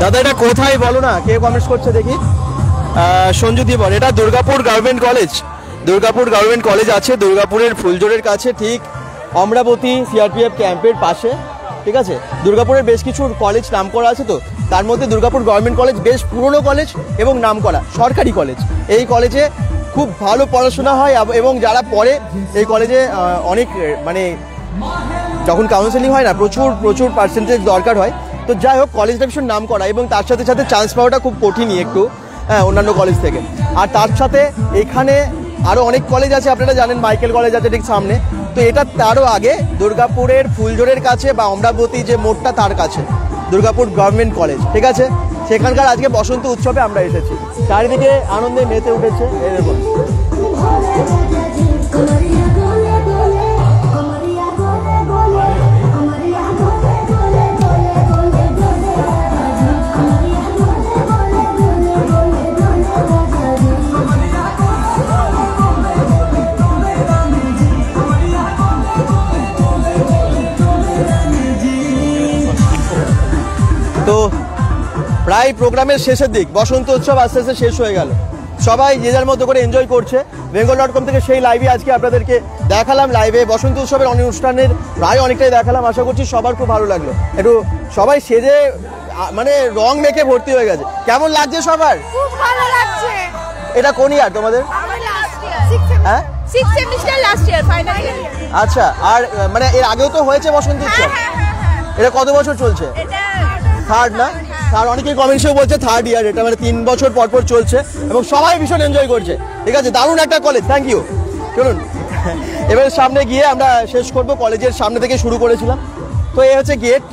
দাদা এটা কোথায় বলো না, কে কমেন্টস করছে দেখি। সঞ্জু দিয়ে বল, এটা Durgapur government college. Durgapur government college আছে দুর্গাপুরের ফুলজোরের কাছে, ঠিক অমরাবতী সিআরপিএফ ক্যাম্পের পাশে। ঠিক আছে, দুর্গাপুরের বেশ কিছু কলেজ নাম করা আছে, তো তার মধ্যে দুর্গাপুর গভর্নমেন্ট কলেজ বেশ পুরনো কলেজ এবং নাম করা সরকারি কলেজ। এই কলেজে খুব ভালো পড়াশোনা হয় এবং যারা পড়ে এই কলেজে অনেক মানে যখন কাউন্সেলিং হয় না প্রচুর পার্সেন্টেজ দরকার হয়। তো যাই হোক, কলেজটা ভীষণ নাম করা এবং তার সাথে সাথে চান্স পাওয়াটা খুব কঠিনই একটু, হ্যাঁ, অন্যান্য কলেজ থেকে। আর তার সাথে এখানে আরও অনেক কলেজ আছে, আপনারা জানেন মাইকেল কলেজ আছে ঠিক সামনে। তো এটা তারও আগে দুর্গাপুরের ফুলজোরের কাছে বা অমরাবতী যে মোড়টা তার কাছে দুর্গাপুর গভর্নমেন্ট কলেজ। ঠিক আছে, সেখানকার আজকে বসন্ত উৎসবে আমরা এসেছি, চারিদিকে আনন্দে মেতে উঠেছে। এই দেখুন, তো প্রায় প্রোগ্রামের শেষের দিক, বসন্ত উৎসব আস্তে আস্তে শেষ হয়ে গেল, সবাই যে যার মতো করে এনজয় করছে। bengal.com থেকে সেই লাইভে আজকে আপনাদেরকে দেখালাম, লাইভে বসন্ত উৎসবের অনুষ্ঠানের প্রায় অনেকটাই দেখালাম। আশা করছি সবার খুব ভালো লাগলো, একটু সবাই সেজে মানে রং মেখে ভর্তি হয়ে গেছে। কেমন লাগছে সবার? খুব ভালো লাগছে। এটা কোন ইয়ার তোমাদের? হ্যাঁ, 6th semester last year final year. আচ্ছা, আর মানে এর আগেও তো হয়েছে বসন্ত উৎসব, এটা কত বছর চলছে? এটা থার্ড না? আর অনেকেই কমেন্টসেও বলছে থার্ড ইয়ার, এটা মানে 3 বছর পর পর চলছে এবং সবাই ভীষণ এনজয় করছে। ঠিক আছে, দারুণ একটা কলেজ, থ্যাংক ইউ। চলুন এবার সামনে গিয়ে আমরা শেষ করব, কলেজের সামনে থেকে শুরু করেছিলাম। তো এই হচ্ছে গেট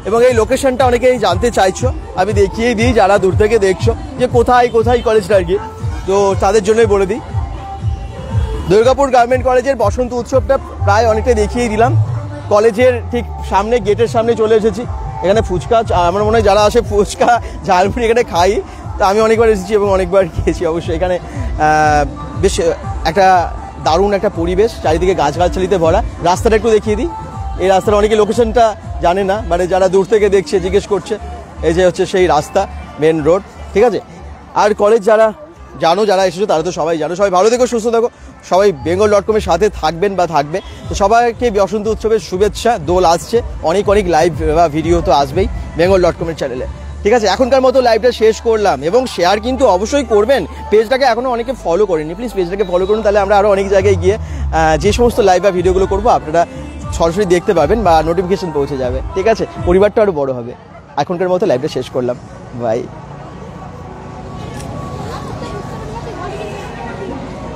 এবং এই লোকেশনটা অনেকেই জানতে চাইছো, আমি দেখিয়ে দিই যারা দূর থেকে দেখছো যে কোথায় কোথায় কলেজটা আর কি, তো তাদের জন্যই বলে দিই। দুর্গাপুর গভর্নমেন্ট কলেজের বসন্ত উৎসবটা প্রায় অনেকটাই দেখিয়ে দিলাম। কলেজের ঠিক সামনে, গেটের সামনে চলে এসেছি। এখানে ফুচকা, আমার মনে হয় যারা আসে ফুচকা ঝালমুড়ি এখানে খাই, তো আমি অনেকবার এসেছি এবং অনেকবার খেয়েছি অবশ্যই। এখানে বেশ একটা দারুণ একটা পরিবেশ, চারিদিকে গাছগাছালিতে ভরা। রাস্তাটা একটু দেখিয়ে দিই, এই রাস্তার অনেকে লোকেশনটা জানে না, মানে যারা দূর থেকে দেখছে জিজ্ঞেস করছে। এই যে হচ্ছে সেই রাস্তা, মেন রোড। ঠিক আছে, আর কলেজ যারা জানো, যারা এসেছো তারা তো সবাই জানো। সবাই ভালো থেকো, সুস্থ থাকো, সবাই bengal.com-এর সাথে থাকবেন বা থাকবে। তো সবাইকে বসন্ত উৎসবের শুভেচ্ছা। দোল আসছে, অনেক লাইভ বা ভিডিও তো আসবেই bengal.com-এর চ্যানেলে। ঠিক আছে, এখনকার মতো লাইভটা শেষ করলাম এবং শেয়ার কিন্তু অবশ্যই করবেন। পেজটাকে এখনও অনেকে ফলো করেনি, প্লিজ পেজটাকে ফলো করুন, তাহলে আমরা আরও অনেক জায়গায় গিয়ে যে সমস্ত লাইভ বা ভিডিওগুলো করবো আপনারা সরাসরি দেখতে পাবেন বা নোটিফিকেশন পৌঁছে যাবে। ঠিক আছে, পরিবারটা আরও বড় হবে। এখনকার মতো লাইভটা শেষ করলাম, বাই।